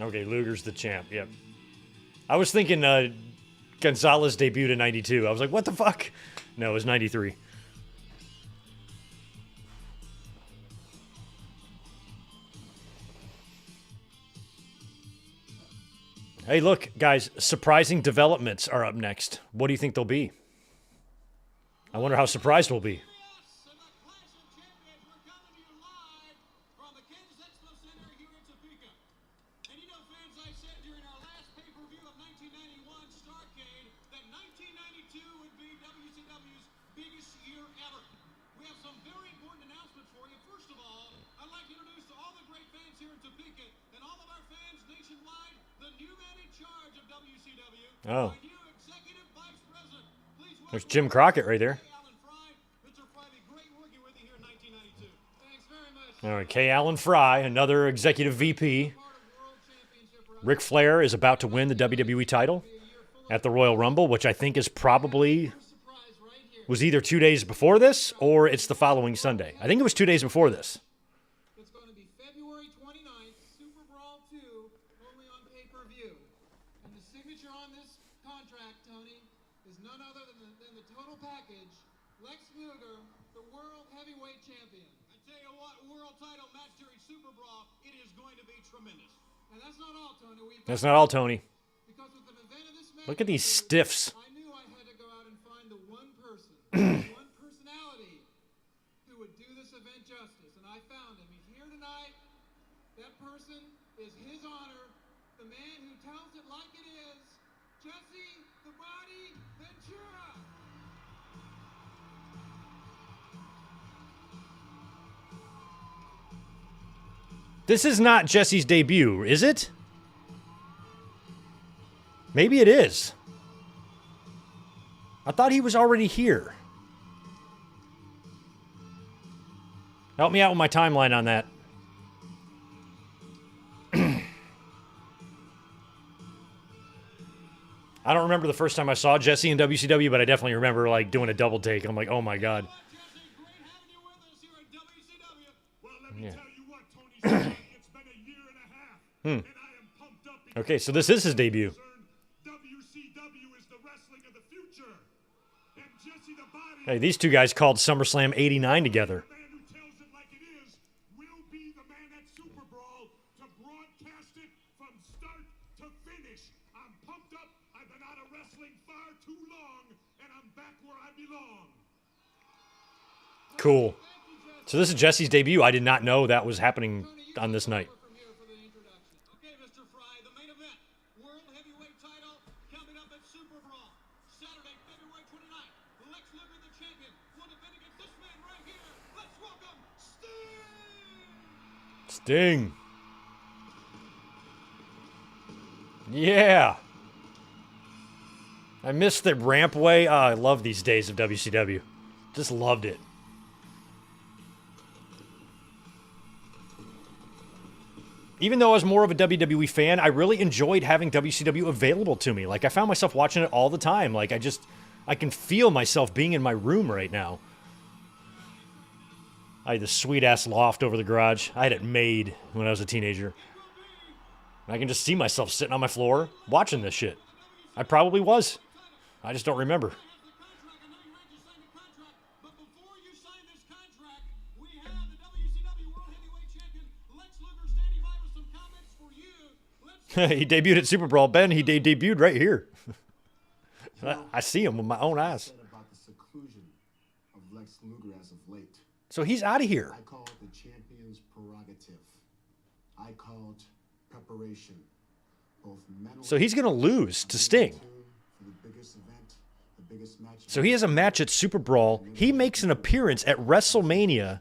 Okay, Luger's the champ, yep. I was thinking Gonzalez debuted in 92. I was like, what the fuck? No, it was 93. Hey, look, guys, surprising developments are up next. What do you think they'll be? I wonder how surprised we'll be. Oh. There's Jim Crockett right there. All right, K. Allen Fry, another executive VP. Ric Flair is about to win the WWE title at the Royal Rumble, which I think is probably was either 2 days before this or it's the following Sunday. I think it was 2 days before this. It's going to be February 29th, Super Brawl 2, only on pay-per-view. And the signature on this contract, Tony, is none other than the total package. Lex Luger, the World Heavyweight Champion. I tell you what, World Title match during Super Brawl, it is going to be tremendous. And that's not all, Tony. That's not all, Tony. Because with an event of this Look at these stiffs. I knew I had to go out and find the one person, one personality who would do this event justice. And I found him. He's here tonight. That person is His Honor, the man who tells it like it is, Jesse the Body Ventura. This is not Jesse's debut, is it? Maybe it is. I thought he was already here. Help me out with my timeline on that. I don't remember the first time I saw Jesse in WCW, but I definitely remember like doing a double take. I'm like, oh my God. Yeah. Okay, so this is his debut. WCW is the wrestling of the future. And Jesse the Body, Hey, these two guys called SummerSlam '89 together. the man who tells it like it is, will be the man at Super Brawl to broadcast it from start to finish. I'm pumped up. I've been out of wrestling far too long, and I'm back where I belong. Cool. So this is Jesse's debut. I did not know that was happening on this night. From here for the introduction. Okay, Mr. Fry, the main event, World Heavyweight title coming up at Super Brawl. Saturday, February 29th. Lex Luger, the champion, will defend against this man right here. Let's welcome Sting! Sting. Yeah. I missed the rampway. I love these days of WCW. Just loved it. Even though I was more of a WWE fan, I really enjoyed having WCW available to me. Like, I found myself watching it all the time. Like, I can feel myself being in my room right now. I had this sweet-ass loft over the garage. I had it made when I was a teenager. And I can just see myself sitting on my floor watching this shit. I probably was. I just don't remember. But before you sign this contract, we have the WCW World Heavyweight Champion Lex Luger standing by with some comments for you. Let's He debuted at Super Brawl. Ben, he debuted right here. I see him with my own eyes. Said about the seclusion of Lex Luger as of late. So he's out of here. I call it the champion's prerogative. I call it preparation. Both mentally. So he's going to lose to Sting. For the biggest event, the biggest match. So he has a match at Super Brawl. He makes an appearance at WrestleMania,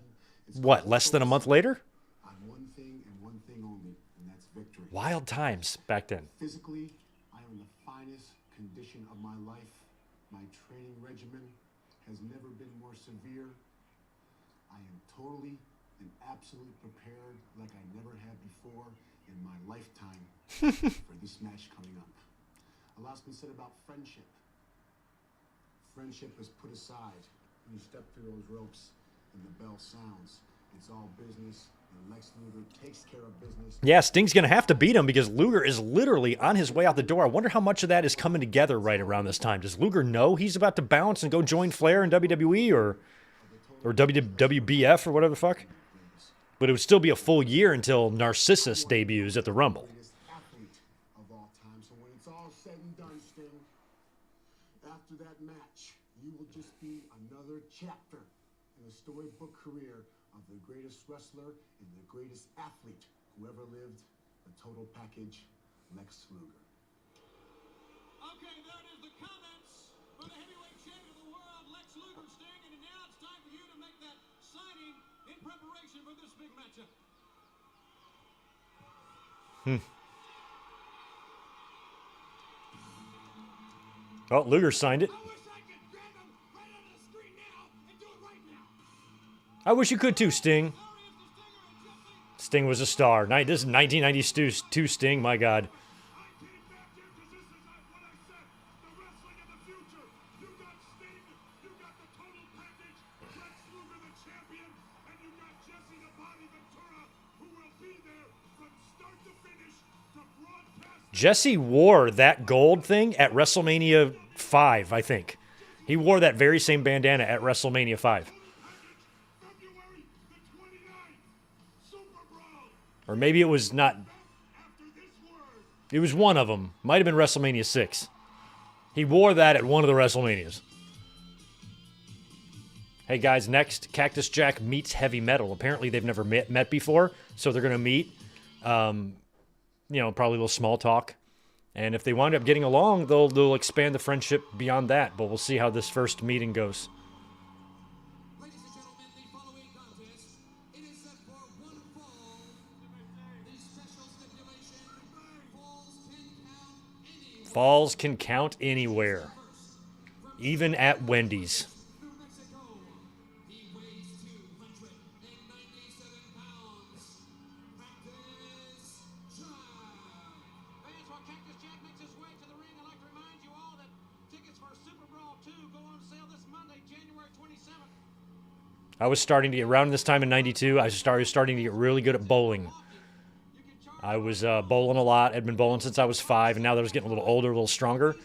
what, less than a month later? On one thing and one thing only, and that's victory. Wild times back then. Physically, I am in the finest condition of my life. My training regimen has never been more severe. I am totally and absolutely prepared like I never have before in my lifetime for this match coming up. A lot's been said about friendship. Friendship is put aside when you step through those ropes and the bell sounds. It's all business, and Lex Luger takes care of business. Yeah, Sting's going to have to beat him because Luger is literally on his way out the door. I wonder how much of that is coming together right around this time. Does Luger know he's about to bounce and go join Flair in WWE or WWBF or whatever the fuck? But it would still be a full year until Narcissus debuts at the Rumble. Greatest athlete of all time. So when it's all said and done, Sting, after that match, you will just be another chapter in the storybook career of the greatest wrestler and the greatest athlete who ever lived, the total package, Lex Luger. Okay, there it is, the comments for the heavyweight champion of the world, Lex Luger, Sting, and now it's time for you to make that signing in preparation for this big matchup. Oh, Luger signed it. I wish I could grab him right out of the screen now and do it right now. I wish you could too, Sting. Sting was a star. This is 1992 Sting, my God. I came back here because this is what I said. The wrestling of the future. You got Sting, you got the total package, Lex Luger the champion, and you got Jesse the Body Ventura, who will be there from start to finish to broadcast. Jesse wore that gold thing at WrestleMania 5, I think. He wore that very same bandana at WrestleMania 5. February the 29th, Super Brawl. Or maybe it was not. After this word, It was one of them. Might have been WrestleMania 6. He wore that at one of the WrestleManias. Hey guys, next, Cactus Jack meets Heavy Metal. Apparently they've never met before, so they're going to meet. Probably a little small talk. And if they wind up getting along, they'll expand the friendship beyond that. But we'll see how this first meeting goes. Ladies and gentlemen, the following contest, it is set for one fall. The special stipulation, falls can count anywhere. Falls can count anywhere. Even at Wendy's. New Mexico. He weighs 297 pounds. Cactus Jack. Fans, while Cactus Jack makes his way to the ring, I'd like to remind you all that tickets for Super Brawl 2 go on sale this Monday, January 27th. I was starting to get around this time in 92. I started starting to get really good at bowling. I was bowling a lot. I'd been bowling since I was 5, and now that I was getting a little older, a little stronger,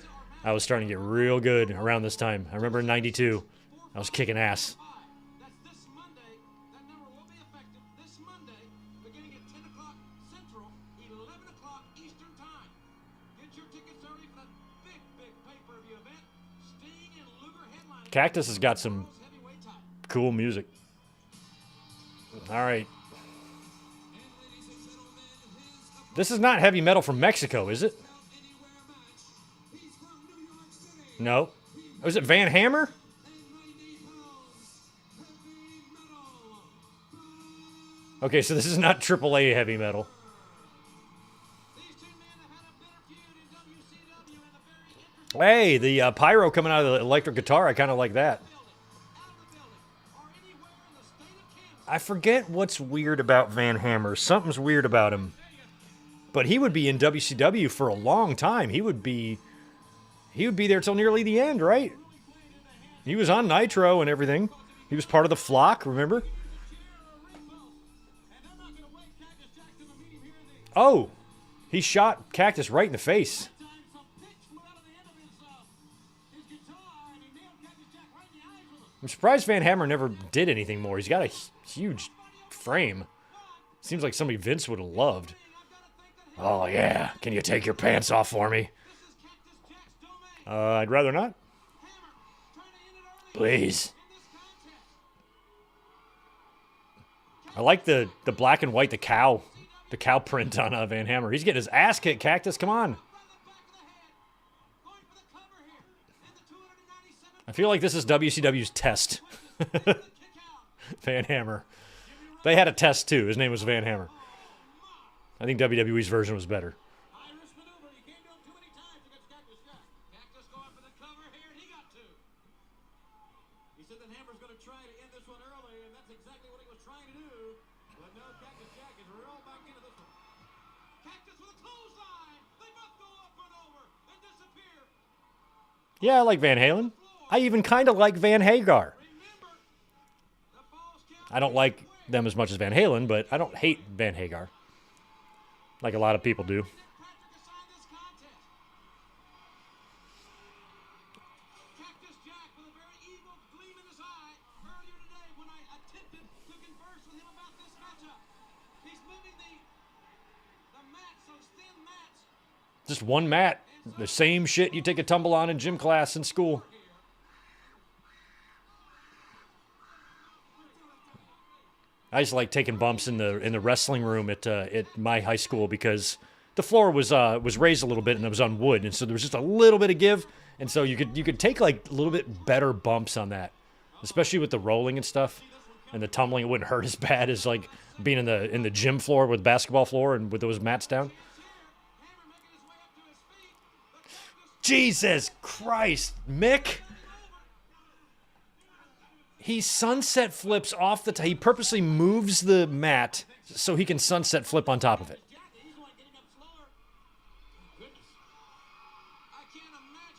I was starting to get real good around this time. I remember in 92, I was kicking ass. That's this Monday. That number will be effective this Monday, beginning at 10 o'clock Central, 11 o'clock Eastern Time. Get your tickets early for that big pay-per-view event. Sting and Luger headlining. Cactus has got some Heavyweight title. cool music. All right. This is not Heavy Metal from Mexico, is it? No. Was it Van Hammer? Okay, so this is not AAA Heavy Metal. These two men have had a bitter feud in WCW and a very interesting Hey, the pyro coming out of the electric guitar, I kind of like that. building, out of the building, or anywhere in the state of Kansas. I forget what's weird about Van Hammer. Something's weird about him. But he would be in WCW for a long time. He would be there till nearly the end, right? He was on Nitro and everything. He was part of the flock, remember? Oh, he shot Cactus right in the face. I'm surprised Van Hammer never did anything more. He's got a huge frame. Seems like somebody Vince would have loved. Oh, yeah. Can you take your pants off for me? I'd rather not. Please. I like the black and white, the cow print on Van Hammer. He's getting his ass kicked, Cactus. Come on. I feel like this is WCW's test. Van Hammer. They had a test too. His name was Van Hammer. I think WWE's version was better. Irish maneuver. He came to him too many times against Cactus Jack. Cactus going for the cover here, and he got two. He said that Hammer's going to try to end this one early, and that's exactly what he was trying to do. But no, Cactus Jack is rolled back into this one. Cactus with a clothesline. They both go up and over and disappear. Yeah, I like Van Halen. I even kind of like Van Hagar. Remember, the falls count. I don't like them as much as Van Halen, but I don't hate Van Hagar. Like a lot of people do. Patrick assigned this contest. Cactus Jack with a very evil gleam in his eye earlier today when I attempted to converse with him about this matchup. He's moving the mats, those thin mats. Just one mat. The same shit you take a tumble on in gym class in school. I used to like taking bumps in the wrestling room at my high school because the floor was raised a little bit and it was on wood, and so there was just a little bit of give, and so you could take like a little bit better bumps on that, especially with the rolling and stuff, and the tumbling. It wouldn't hurt as bad as like being in the gym floor with basketball floor and with those mats down. Jesus Christ, Mick. He sunset flips off the top. He purposely moves the mat so he can sunset flip on top of it.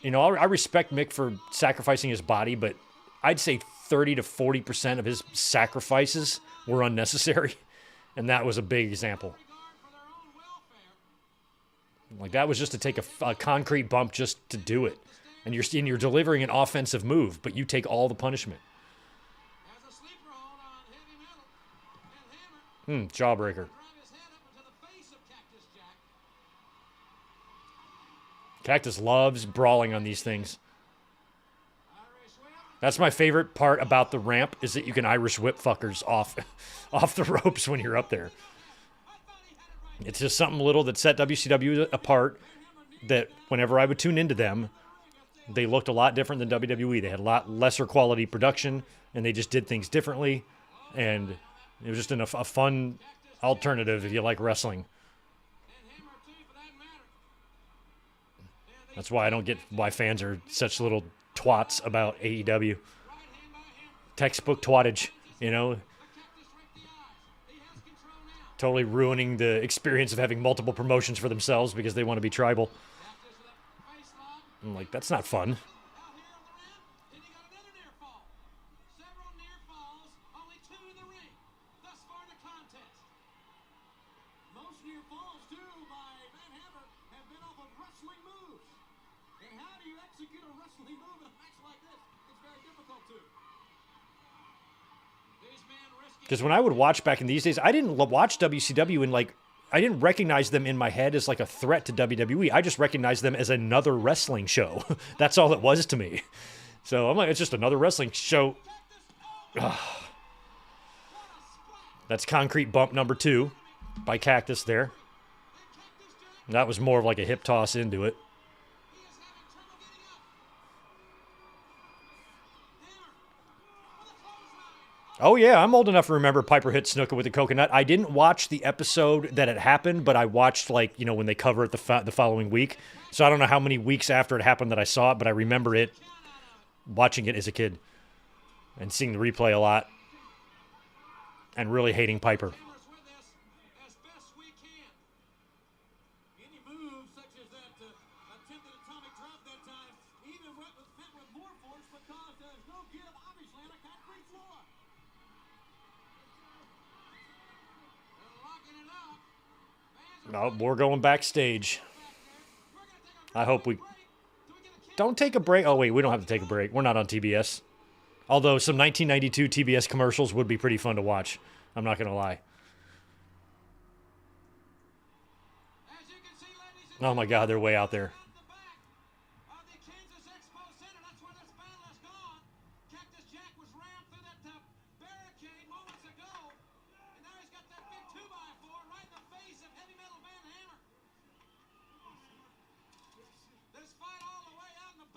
You know, I respect Mick for sacrificing his body, but I'd say 30 to 40% of his sacrifices were unnecessary, and that was a big example. Like, that was just to take a concrete bump just to do it. And you're delivering an offensive move, but you take all the punishment. Jawbreaker. Cactus loves brawling on these things. That's my favorite part about the ramp, is that you can Irish whip fuckers off the ropes when you're up there. It's just something little that set WCW apart, that whenever I would tune into them, they looked a lot different than WWE. They had a lot lesser quality production, and they just did things differently, and it was just a fun alternative if you like wrestling. That's why I don't get why fans are such little twats about AEW. Textbook twattage, you know? Totally ruining the experience of having multiple promotions for themselves because they want to be tribal. I'm like, that's not fun. Because when I would watch back in these days, I didn't watch WCW and I didn't recognize them in my head as like a threat to WWE. I just recognized them as another wrestling show. That's all it was to me. So I'm like, it's just another wrestling show. Ugh. That's concrete bump number 2 by Cactus there. That was more of like a hip toss into it. Oh, yeah, I'm old enough to remember Piper hit Snuka with a coconut. I didn't watch the episode that it happened, but I watched, when they cover it the following week. So I don't know how many weeks after it happened that I saw it, but I remember watching it as a kid and seeing the replay a lot and really hating Piper. No, we're going backstage. I hope we... Don't take a break. Oh, wait, we don't have to take a break. We're not on TBS. Although some 1992 TBS commercials would be pretty fun to watch. I'm not going to lie. Oh, my God, they're way out there.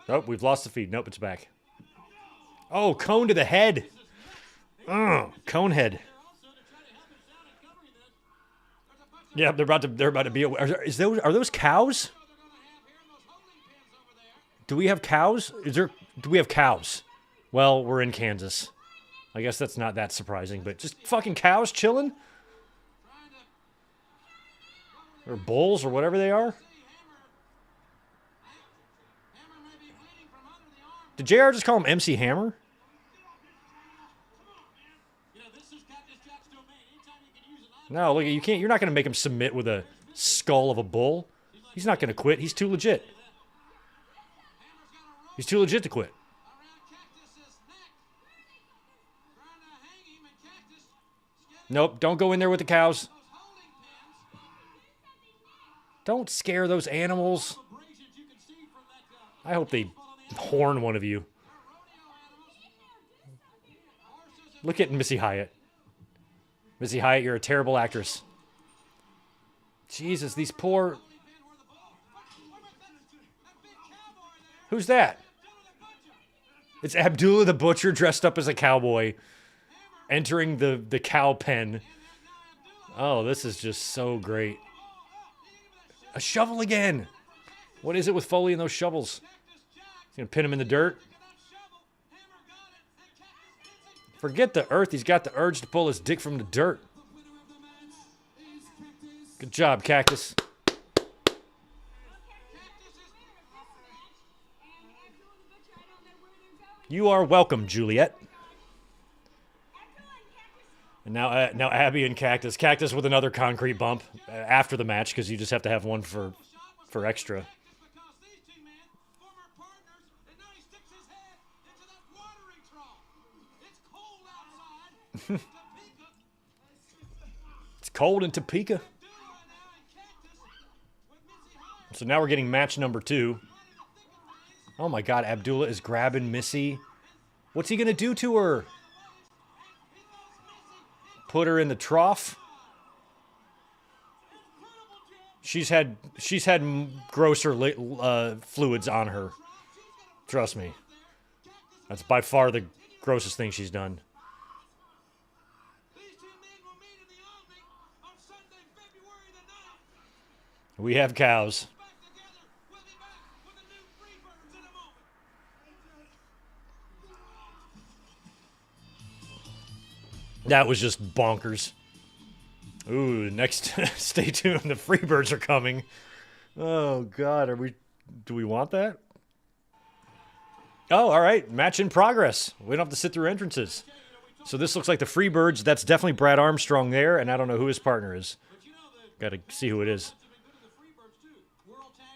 Nope, we've lost the feed. Nope, it's back. Oh, cone to the head. Cone head. Yeah, they're about to be. Are those cows? Do we have cows? Do we have cows? Well, we're in Kansas. I guess that's not that surprising, but just fucking cows chilling? Or bulls or whatever they are? Did JR just call him MC Hammer? No, look, you can't. You're not going to make him submit with a skull of a bull. He's not going to quit. He's too legit. He's too legit to quit. Nope, don't go in there with the cows. Don't scare those animals. I hope they horn one of you. Look at Missy Hyatt. Missy Hyatt, you're a terrible actress. Jesus, these poor... Who's that? It's Abdullah the Butcher dressed up as a cowboy entering the cow pen. Oh, this is just so great. A shovel again. What is it with Foley and those shovels? He's going to pin him in the dirt. Forget the earth. He's got the urge to pull his dick from the dirt. Good job, Cactus. You are welcome, Juliet. And now Abby and Cactus. Cactus with another concrete bump after the match because you just have to have one for extra. It's cold in Topeka. So now we're getting match number 2. Oh my God, Abdullah is grabbing Missy. What's he gonna do to her? Put her in the trough? She's had grosser fluids on her. Trust me. That's by far the grossest thing she's done. We have cows. That was just bonkers. Ooh, next, stay tuned. The Freebirds are coming. Oh God, do we want that? Oh, all right. Match in progress. We don't have to sit through entrances. So this looks like the Freebirds. That's definitely Brad Armstrong there, and I don't know who his partner is. Got to see who it is.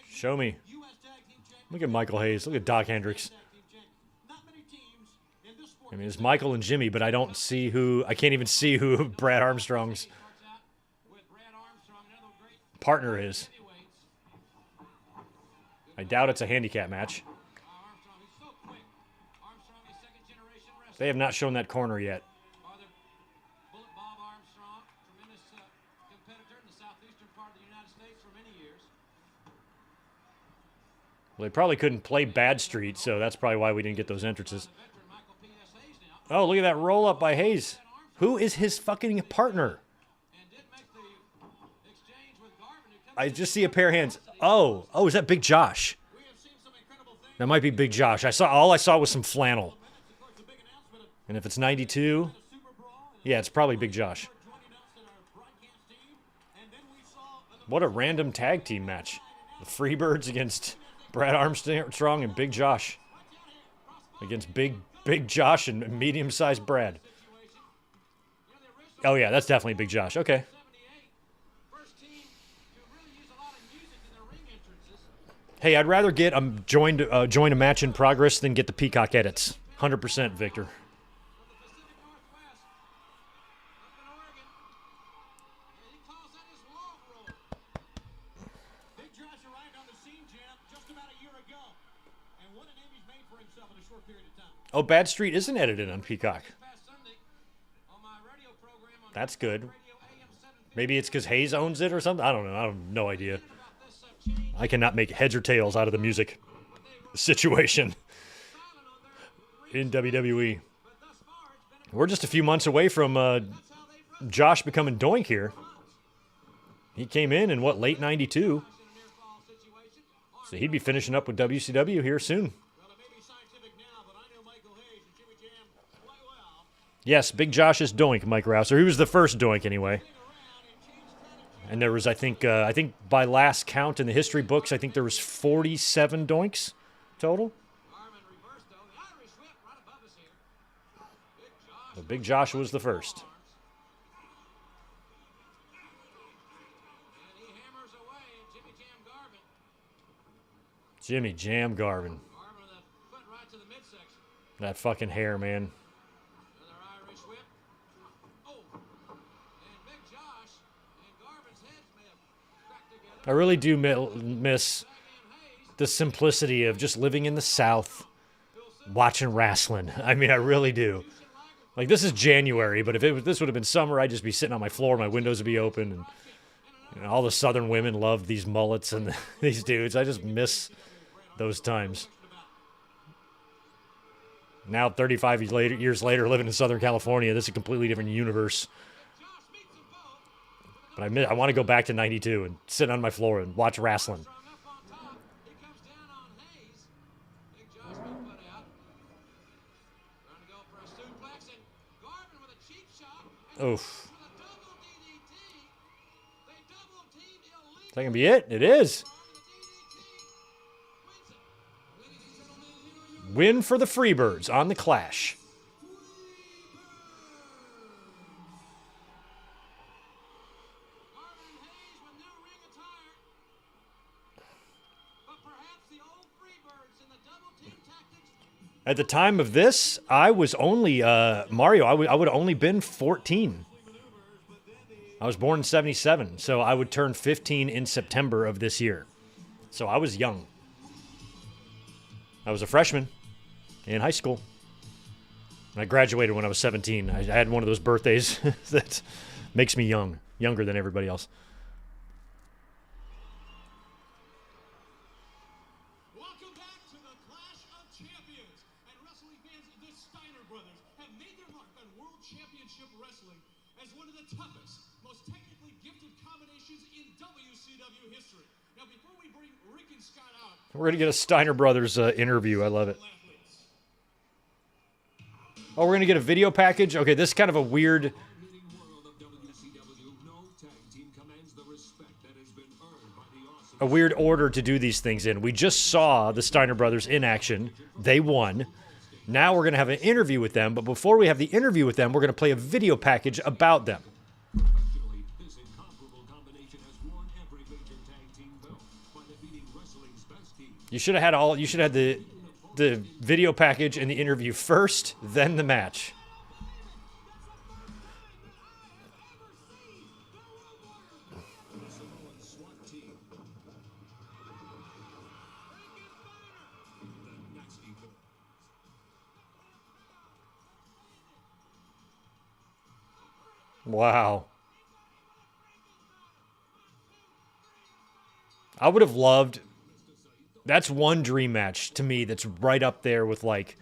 Show me. Look at Michael Hayes. Look at Doc Hendricks. I mean, it's Michael and Jimmy, but I don't see who... I can't even see who Brad Armstrong's partner is. I doubt it's a handicap match. They have not shown that corner yet. Well, they probably couldn't play Bad Street, so that's probably why we didn't get those entrances. Oh, look at that roll-up by Hayes. Who is his fucking partner? I just see a pair of hands. Oh, is that Big Josh? That might be Big Josh. All I saw was some flannel. And if it's 92, yeah, it's probably Big Josh. What a random tag team match. The Freebirds against Brad Armstrong and Big Josh. Against Big Josh and medium-sized Brad. Oh, yeah, that's definitely Big Josh. Okay. Hey, I'd rather get join a match in progress than get the Peacock edits. 100%, Victor. Oh, Bad Street isn't edited on Peacock. That's good. Maybe it's because Hayes owns it or something? I don't know. I have no idea. I cannot make heads or tails out of the music. situation in WWE. We're just a few months away from Josh becoming Doink here. He came in what, late 92. So he'd be finishing up with WCW here soon. Yes, Big Josh is Doink, Mike Rouser. He was the first Doink anyway. And there was, I think by last count in the history books, I think there was 47 Doinks total. So Big Josh was the first. Jimmy Jam Garvin. That fucking hair, man. I really do miss the simplicity of just living in the South, watching wrestling. I mean, I really do. Like, this is January, but if this would have been summer, I'd just be sitting on my floor, my windows would be open, and all the Southern women love these mullets and these dudes. I just miss those times. Now, 35 years later, living in Southern California, this is a completely different universe. But I want to go back to 92 and sit on my floor and watch wrestling. Oof. Is that going to be it? It is. Win for the Freebirds on the Clash. At the time of this, I was only, Mario, I would have only been 14. I was born in 77, so I would turn 15 in September of this year. So I was young. I was a freshman in high school. I graduated when I was 17. I had one of those birthdays that makes me young, younger than everybody else. Welcome back to the Clash of Champions. And wrestling fans, the Steiner brothers have made their mark on World Championship Wrestling as one of the toughest, most technically gifted combinations in WCW history. Now, before we bring Rick and Scott out, we're going to get a Steiner Brothers interview. I love it. Oh, we're going to get a video package? Okay, this is kind of a weird... a weird order to do these things in. We just saw the Steiner Brothers in action. They won. Now we're going to have an interview with them, but before we have the interview with them, we're going to play a video package about them. You should have had the video package and the interview first, then the match. Wow. I would have loved... That's one dream match to me that's right up there with, like,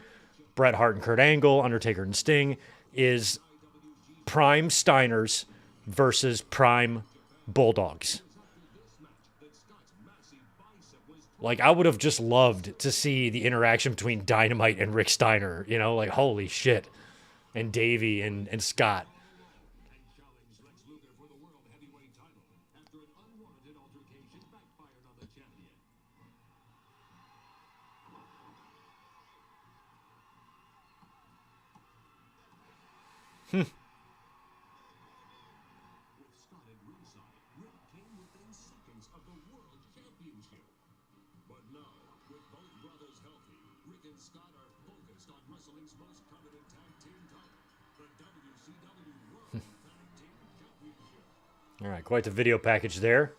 Bret Hart and Kurt Angle, Undertaker and Sting, is Prime Steiners versus Prime Bulldogs. Like, I would have just loved to see the interaction between Dynamite and Rick Steiner, you know, like, holy shit. And Davey and Scott. All right, quite the video package there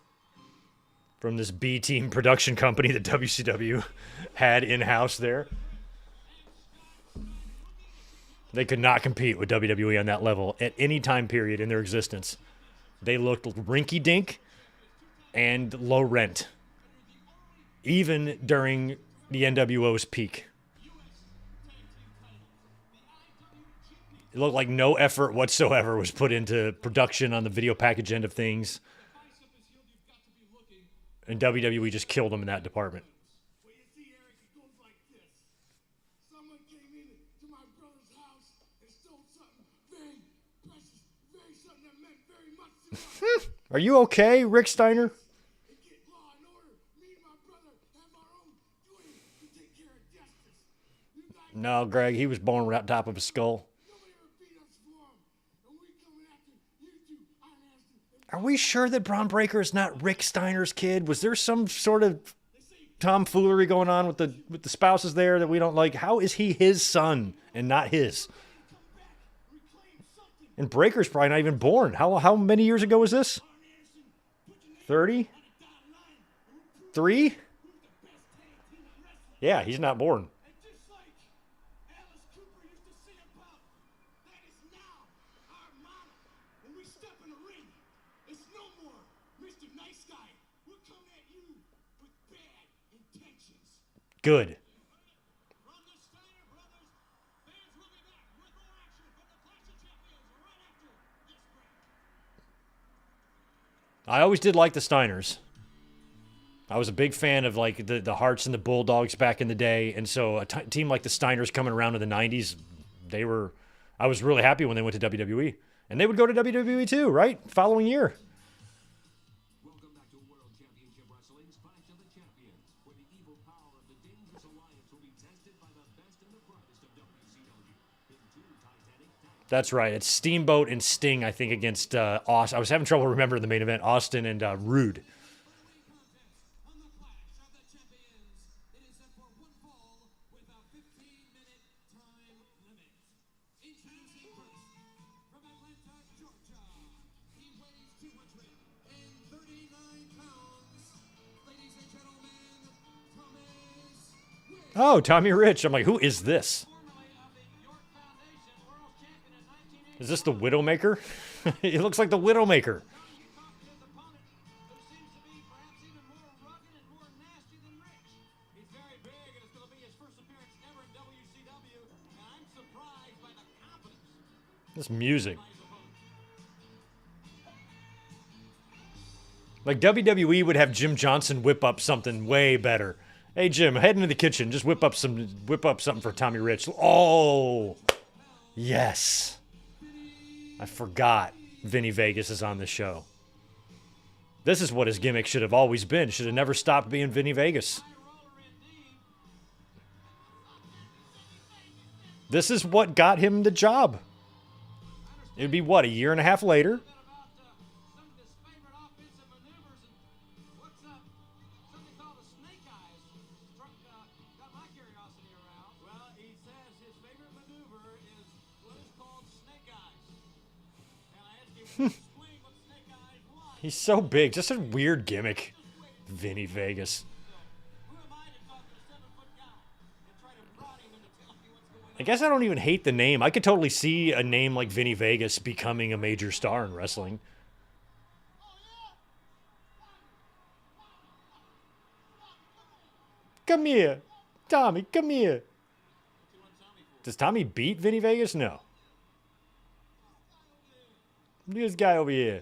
from this B-team production company that WCW had in-house there. They could not compete with WWE on that level at any time period in their existence. They looked rinky-dink and low rent. Even during the NWO's peak. It looked like no effort whatsoever was put into production on the video package end of things. And WWE just killed them in that department. Well, you see, Eric, it goes like this. Someone came into my brother's house and stole something very precious, very something that meant very much to us. Are you okay, Rick Steiner? And get law and order. Me and my brother have our own duty to take care of justice. You guys, No, Greg, he was born right on top of a skull. nobody ever beat us for him. And we coming after you two, Iron Anderson. Are we sure that Braun Breaker is not Rick Steiner's kid? Was there some sort of tomfoolery going on with the spouses there that we don't like? How is he his son and not his? And Breaker's probably not even born. How many years ago was this? 30? 3? Yeah, he's not born. And just like Alice Cooper used to say about, that is now our motto. When we step in the ring, it's no more Mr. Nice Guy. We'll come at you with bad intentions. Good. From the Steiner brothers, fans will be back with more action from the Clash of Champions right after this break. I always did like the Steiners. I was a big fan of like the Hearts and the Bulldogs back in the day, and so a team like the Steiners coming around in the '90s, I was really happy when they went to WWE, and they would go to WWE too, right? Following year. Welcome back to World Championship Wrestling's Clash of the Champions, where the evil power of the Dangerous Alliance will be tested by the best and the brightest of WCW in two titanic tag. That's right. It's Steamboat and Sting, I think, against Austin. I was having trouble remembering the main event. Austin and Rude. On the Clash of the Champions, it is set for one fall with a 15-minute time limit. Introducing first, from Atlanta, Georgia, he weighs 239 pounds. Ladies and gentlemen, Thomas Wick, Oh, Tommy Rich. I'm like, who is this? formerly of the York Foundation, world champion in 1980. Is this the Widowmaker? He looks like the Widowmaker. He talked to his opponent, who seems to be perhaps even more rugged and more nasty than Rich. He's very big, and it's going to be his first appearance ever in WCW, and I'm surprised by the confidence This music. by his opponent. Like WWE would have Jim Johnson whip up something way better. Hey Jim, head into the kitchen. Just whip up something for Tommy Rich. Oh, yes. I forgot Vinnie Vegas is on this show. This is what his gimmick should have always been. Should have never stopped being Vinnie Vegas. This is what got him the job. It'd be what, a year and a half later? About some of his favorite offensive maneuvers and what's up? Something called the snake eyes. Got my curiosity aroused. Well, he says his favorite maneuver is what is called snake eyes. And I asked him to explain what snake eyes was. He's so big. Just a weird gimmick. Vinnie Vegas. Who am I to talk to a 7-foot guy and try to prod him into telling me what's going on? I guess I don't even hate the name. I could totally see a name like Vinnie Vegas becoming a major star in wrestling. Come here. Tommy, come here. Does Tommy beat Vinnie Vegas? No. Look at this guy over here.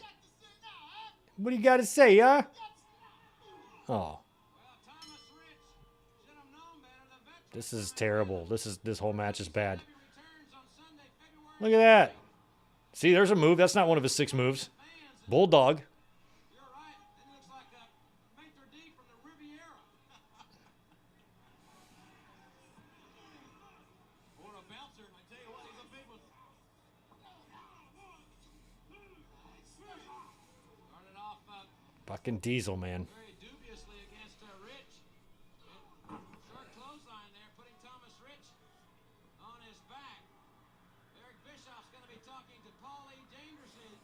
What do you got to say, huh? Oh, Well, Thomas Rich should have known better. The veteran this is terrible. This whole match is bad. returns on Sunday, February. Look at that. See, there's a move. That's not one of his 6 moves. Bulldog. You're right. It looks like a maitre d' from the Riviera. Or a bouncer. I tell you what, he's a big one. Started off Fucking Diesel, man. very dubiously against Rich. Short clothesline there, putting Thomas Rich on his back. Eric Bischoff's going to be talking to Paulie Dangerson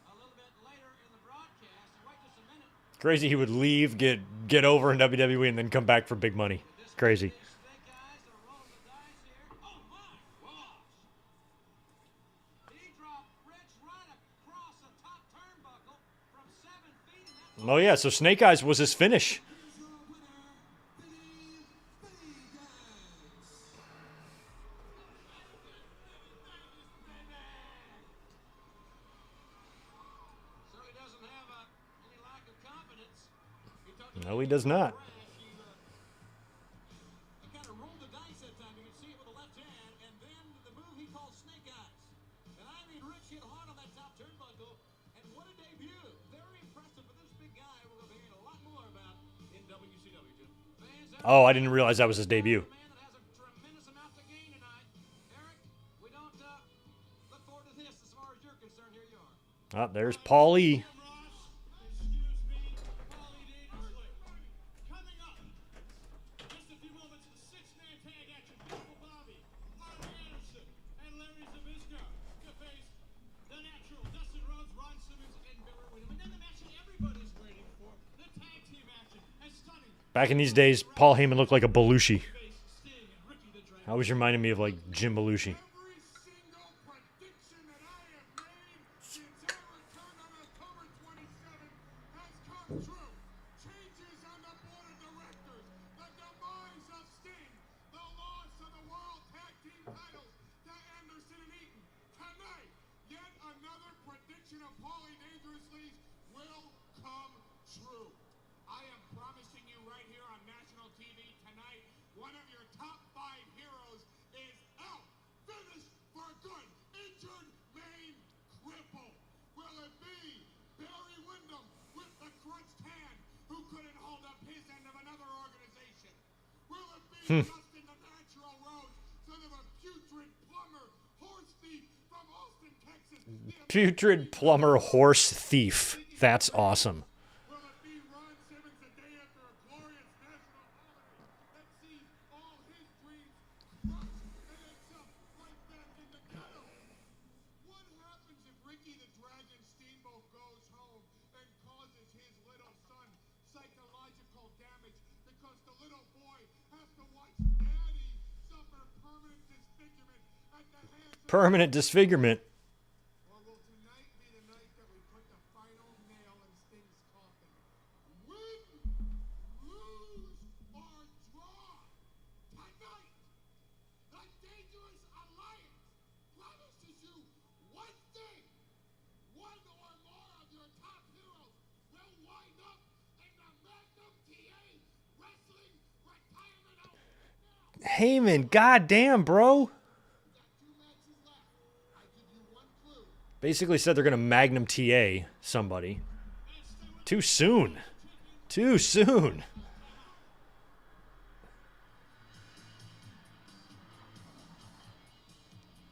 a little bit later in the broadcast. Wait just a minute. Crazy he would leave, get over in WWE, and then come back for big money. Crazy. Snake eyes are rolling the dice here. Oh my gosh! He dropped Rich right across the top turnbuckle from 7 feet, and that's Oh, yeah, so Snake Eyes was his finish. your winner, Vinnie Vegas. No, he does not. He kind of rolled the dice that time. You could see it with the left hand, and then the move he called snake eyes. And I mean, Rich hit hard on that top turnbuckle, and what a debut! Very impressive for this big guy. We're going to hear a lot more about in WCW, Jim. Fans, Oh, I didn't realize that was his debut. man that has a tremendous amount to gain tonight. Eric, we don't look forward to this as far as you're concerned. Here you are. Oh, there's Paulie. Coming up, just a few moments, the six-man tag action. Beautiful Bobby, Arn Anderson, and Larry Zbyszko to face the Natural, Dustin Rhodes, Ron Simmons, and Barry Windham. And then the match that everybody's waiting for, the tag team action. And stunning, Back in these days, Paul Heyman looked like a Belushi. face Sting and Ricky the Dragon. Always reminded me of like Jim Belushi. Every single prediction that I have made since our return on October 27th has come true. Changes on the board of directors, the demise of Sting, the loss of the World Tag Team titles to Anderson and Eaton. Tonight, yet another prediction of Paulie Dangerously's will come true. I am promising you right here on national TV tonight, one of your top 5 heroes is out. Finished for good. Injured, maimed, crippled. Will it be Barry Windham with the crunched hand who couldn't hold up his end of another organization? Will it be Dustin the Natural Rhodes, son of a putrid plumber, horse thief from Austin, Texas? Putrid plumber horse thief. That's awesome. Will it be Ron Simmons the day after a glorious national holiday that sees all his dreams crushed and himself right back in the gutter? What happens if Ricky the Dragon Steamboat goes home and causes his little son psychological damage because the little boy has to watch daddy suffer permanent disfigurement at the hands of... Permanent disfigurement. Or will tonight be the night that we put the final nail in Sting's coffin? Win, lose, or draw. Tonight, the Dangerous Alliance promises you one thing. One or more of your top heroes will wind up in the Magnum TA Wrestling Retirement Home. Heyman, goddamn, bro. 2 matches left. I give you one clue. Basically said they're going to Magnum TA somebody. Too soon. Too soon.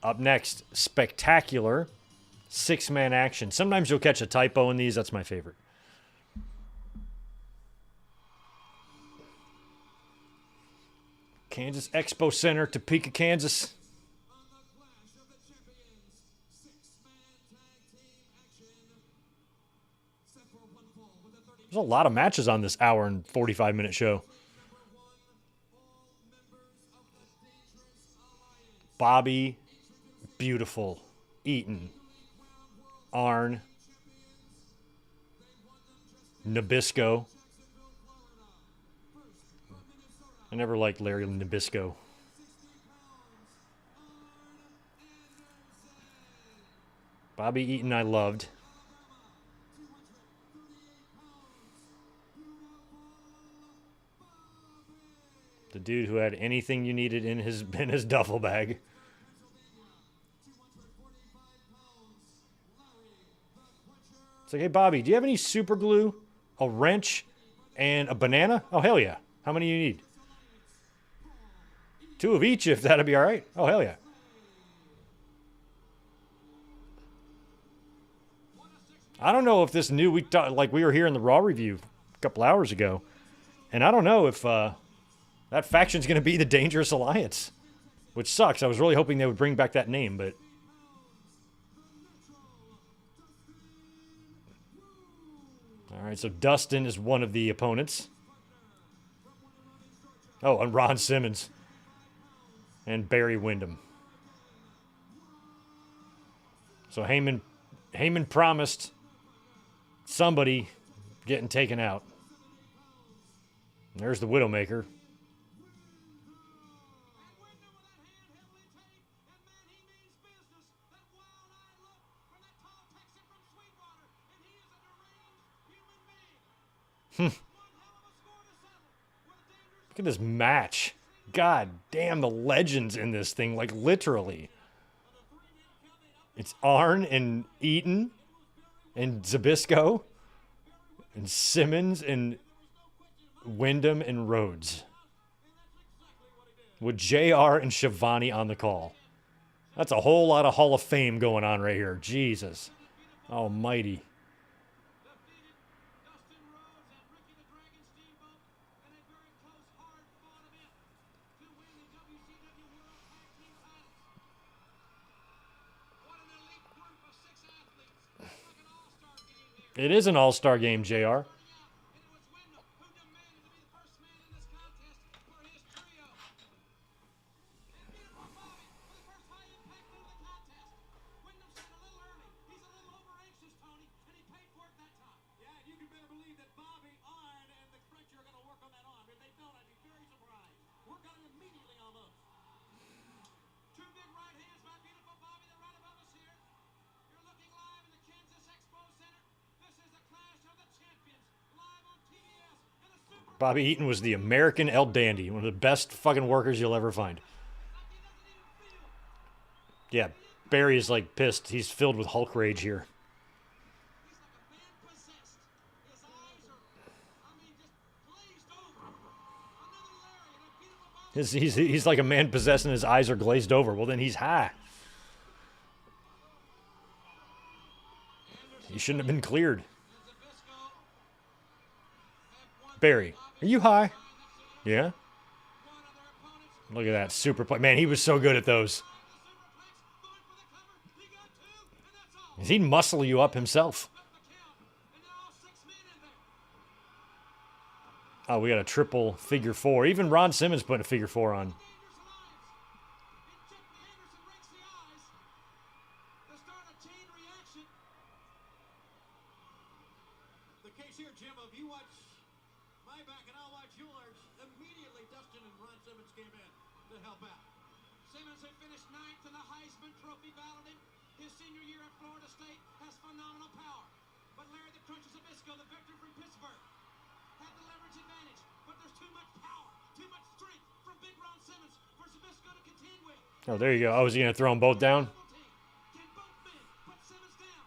Up next, spectacular 6-man action. Sometimes you'll catch a typo in these. That's my favorite. Kansas Expo Center, Topeka, Kansas. On the Clash of the Champions, 6-man tag team action. Set for one fall with a 30 There's a lot of matches on this hour and 45-minute show. number 1. All members of the Dangerous Alliance. Bobby, beautiful, Eaton, Arn, Nabisco. I never liked Larry Nabisco. Bobby Eaton I loved. The dude who had anything you needed in his duffel bag. It's like, hey, Bobby, do you have any super glue, a wrench, and a banana? Oh, hell yeah. How many you need? 2 of each, if that'd be all right. Oh, hell yeah. I don't know if this new, we were here in the Raw review a couple hours ago, and I don't know if that faction's going to be the Dangerous Alliance, which sucks. I was really hoping they would bring back that name, but... All right, so Dustin is one of the opponents. Oh, and Ron Simmons. And Barry Windham. So Heyman promised somebody getting taken out. And there's the Widowmaker. Look at this match. God damn, the legends in this thing, like literally. It's Arn and Eaton and Zbyszko and Simmons and Wyndham and Rhodes. With JR and Shivani on the call. That's a whole lot of Hall of Fame going on right here. Jesus. Almighty. It is an all-star game, JR. Bobby Eaton was the American El Dandy, one of the best fucking workers you'll ever find. Yeah, Barry is like pissed. He's filled with Hulk rage here. He's like a man possessed and his eyes are glazed over. Well, then he's high. He shouldn't have been cleared. Barry, are you high? Yeah? Look at that super play. Man, he was so good at those. He'd muscle you up himself. Oh, we got a triple figure four. Even Ron Simmons putting a figure four on. The case here, Jim, of you watch my back and I'll watch yours. Immediately, Dustin and Ron Simmons came in to help out. Simmons had finished ninth in the Heisman Trophy balloting. His senior year at Florida State has phenomenal power. But Larry the Crunch Zbyszko, the veteran from Pittsburgh, had the leverage advantage. But there's too much power, too much strength from Big Ron Simmons for Zbyszko to contend with. Oh, there you go. Oh, is he going to throw them both down? Can both men put Simmons down?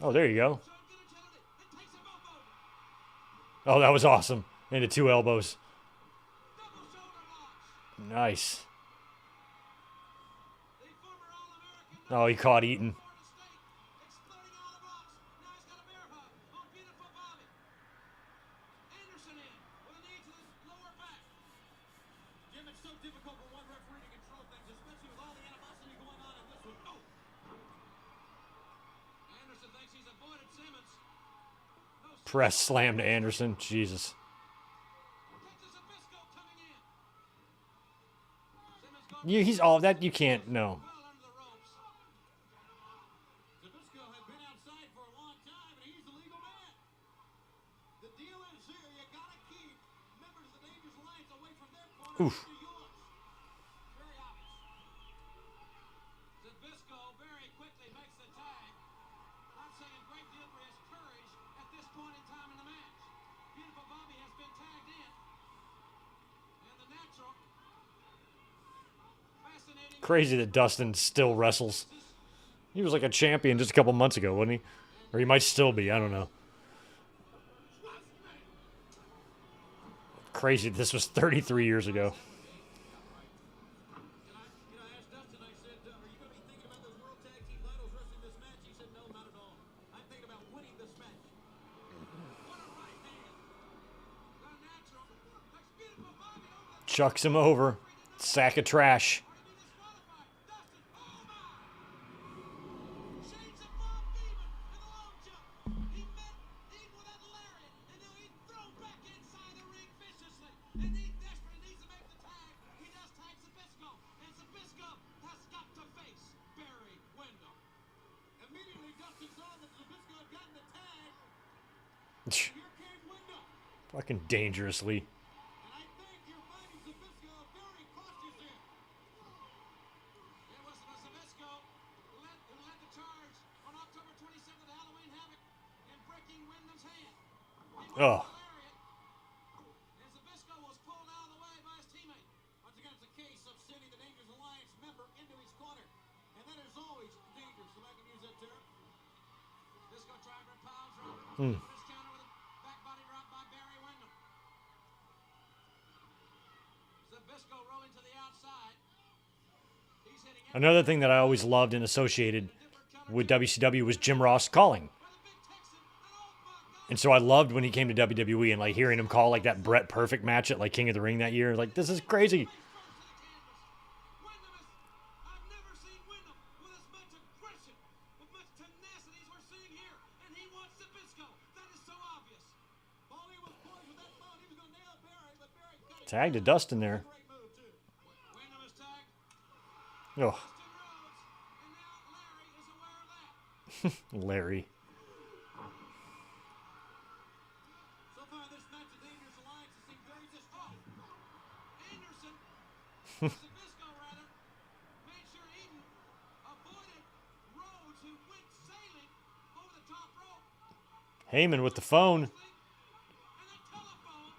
Oh, there you go. So get agility. It takes them both over. Oh, that was awesome. Into two elbows. Double shoulder locks. Nice. The former All-American Oh, he caught Eaton. Florida State exploding out of the box. Now he's got a bear hug on beautiful Bobby. Anderson in with a knee to the lower back. Jim, it's so difficult for one referee to control things, especially with all the animosity going on in this one. Oh! Anderson thinks he's avoided Simmons. No, Press slam to Anderson. Jesus. Cactus Zbyszko coming in. Simmons goes He's all that. You can't. No. well under the ropes. Zbyszko had been outside for a long time, and he's the legal man. The deal is here, you gotta keep members of the Dangerous Alliance away from their corner Oof. to yours. Very obvious. Zbyszko very quickly makes the tag. Not saying a great deal for his courage at this point in time in the match. Beautiful Bobby has been tagged in. And the natural. Fascinating. Crazy that Dustin still wrestles. He was like a champion just a couple months ago, wasn't he? Or he might still be. I don't know. Crazy. This was 33 years ago. I asked Dustin, I said, are you going to be thinking about those World Tag Team titles wrestling this match? He said, no, not at all. I'm thinking about winning this match. What a right hand. The natural. Looks beautiful, Bobby, over the Chucks him over. Sack of trash. Are you disqualified? Dustin, oh my! Shades of Bob Beeman in the long jump. He met Eve with that lariat, and now he's thrown back inside the ring viciously. And he desperately needs to make the tag. He does tag Zbyszko, and Zbyszko has got to face Barry Windham. Immediately, Dustin saw that Zbyszko had gotten the tag. Here came Windham. Fucking dangerously. And I think you're finding Zbyszko very cautious here. It was Zbyszko who led the charge on October 27th at Halloween Havoc in breaking Wyndham's hand. He went Oh. for the lariat, and Zbyszko was pulled out of the way by Counter with a back body drop by Barry Windham. Zbyszko rolling to the outside. He's hitting it. Another thing that I always loved and associated with WCW was Jim Ross calling. And so I loved when he came to WWE and like hearing him call like that Brett Perfect match at like King of the Ring that year. Like, this is crazy. I've never seen Windham with as much aggression, with much tenacity as we're seeing here, and he wants Zbyszko. That is so obvious. Paulie was poised with that ball. He was going to nail Barry, but Barry cut it. Tagged to Dustin there. Great move, too. Windham is tagged. Oh, Dustin Rhodes, and now Larry is aware of that. Larry. So far, this match, the Dangerous Alliance has seemed very Anderson, Zbyszko rather, made sure Eden avoided Rhodes, who went sailing over the top rope. Heyman with the phone. And the telephone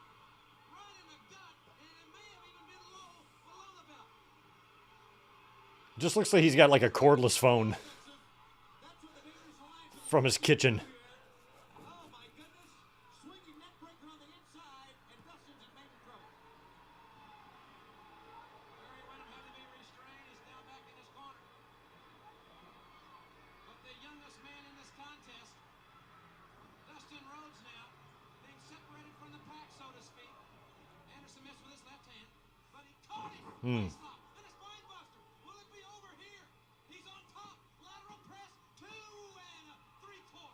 right in the gut, and it may have even been below the belt. Just looks like he's got like a cordless phone That's what the Dangerous Alliance is. from his kitchen. Oh my goodness. Swinging neck breaker on the inside, and Dustin's in major trouble. Barry Windham had to be restrained. He's now back in his corner. But the youngest man in this contest, Dustin Rhodes now, being separated from the pack, so to speak. Anderson missed with his left hand, but he caught him. Face lock, and a spine buster. Will it be over here? He's on top. Lateral press, 2 and a 3/4.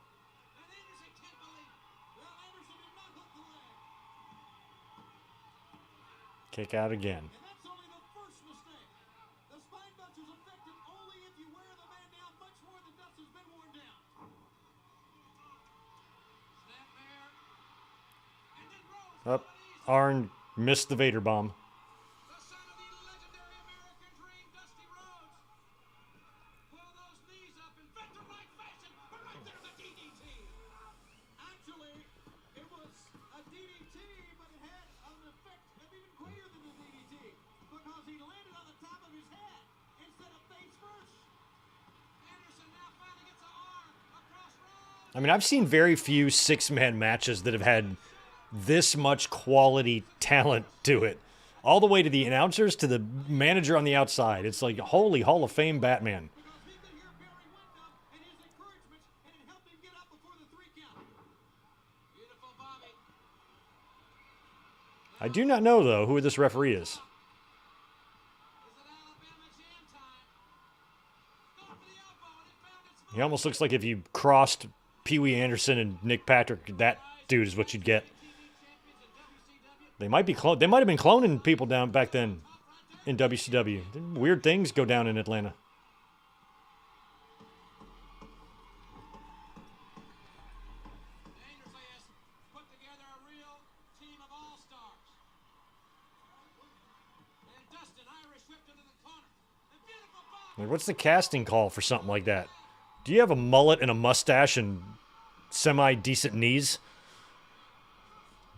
And Anderson can't believe it. Well, Anderson did not hook the leg. Kick out again. And that's only the first mistake. The spine buster's effective only if you wear the man down much more than Dustin's been worn down. Snap there. And then Rhodes. Up. Arn missed the Vader bomb. The son of the legendary American Dream, Dusty Rhodes. Pull those knees up in Vader-like fashion, but right there's a DDT. Actually, it was a DDT, but it had an effect of even greater than the DDT because he landed on the top of his head instead of face first. Anderson now finally gets an arm across Rhodes. I mean, I've seen very few six-man matches that have had this much quality talent to it. All the way to the announcers to the manager on the outside. It's like, holy Hall of Fame Batman. Because he could hear Barry Windham and his encouragement, and it helped him get up before the 3 count. Beautiful Bobby. I do not know, though, who this referee is. Is it Alabama Jam time? Going for the elbow, and it found its He almost looks like if you crossed Pee Wee Anderson and Nick Patrick, that dude is what you'd get. TV champions in WCW. They might have been cloning people down back then in WCW. Weird things go down in Atlanta. Dangerously has put together a real team of all-stars. And Dustin, Irish whipped into the corner. And beautiful Bobby. Like, what's the casting call for something like that? Do you have a mullet and a mustache and semi-decent knees?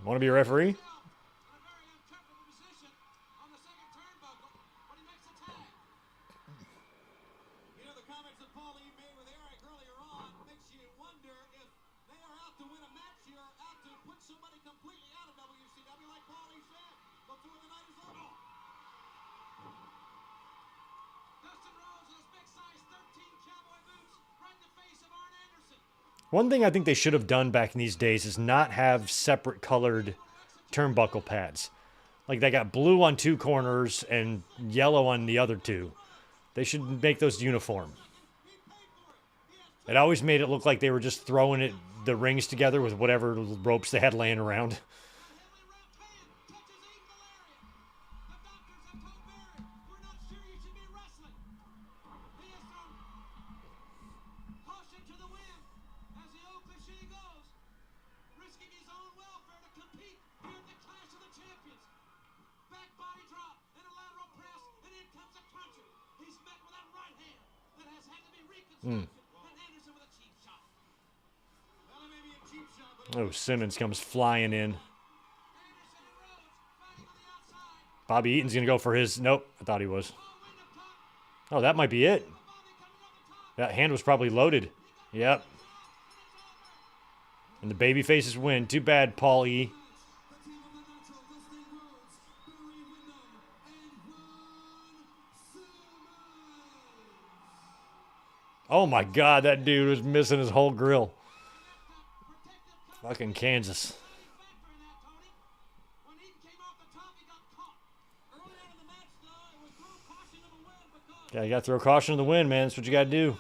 Want to be a referee? In a very uncomfortable position on the second turnbuckle, but he makes a tag. You know, the comments that Paulie made with Eric earlier on makes you wonder if they are out to win a match here, out to put somebody completely out of WCW, like Paulie said before the night is over. Dustin Rhodes in his big size 13 cowboy boots, right in the face of Arn Anderson. One thing I think they should have done back in these days is not have separate colored turnbuckle pads. Like, they got blue on 2 corners and yellow on the other 2. They should make those uniform. It always made it look like they were just throwing the rings together with whatever ropes they had laying around. A heavily wrapped hand touches Eden Valerian. The doctors have told Barry, we're not sure you should be wrestling. He has thrown caution to the wind as the old cliche goes, risking his own welfare to compete here at the Clash of the Champions. Back body drop and a lateral press, and in comes a cruncher. He's met with that right hand that has had to be reconstructed. And Anderson with a cheap shot. Well, it may be a cheap shot, but Oh, Simmons comes flying in. Anderson and Rhodes fighting on the outside. Bobby Eaton's going to go for his... Nope, I thought he was. Oh, Windham caught. Oh, that might be it. Bobby coming up the top. That hand was probably loaded. Yep. And the baby faces win. Too bad, Paul E. Oh my God, that dude was missing his whole grill. Fucking Kansas. Yeah, you got to throw caution to the wind, man. That's what you got to do.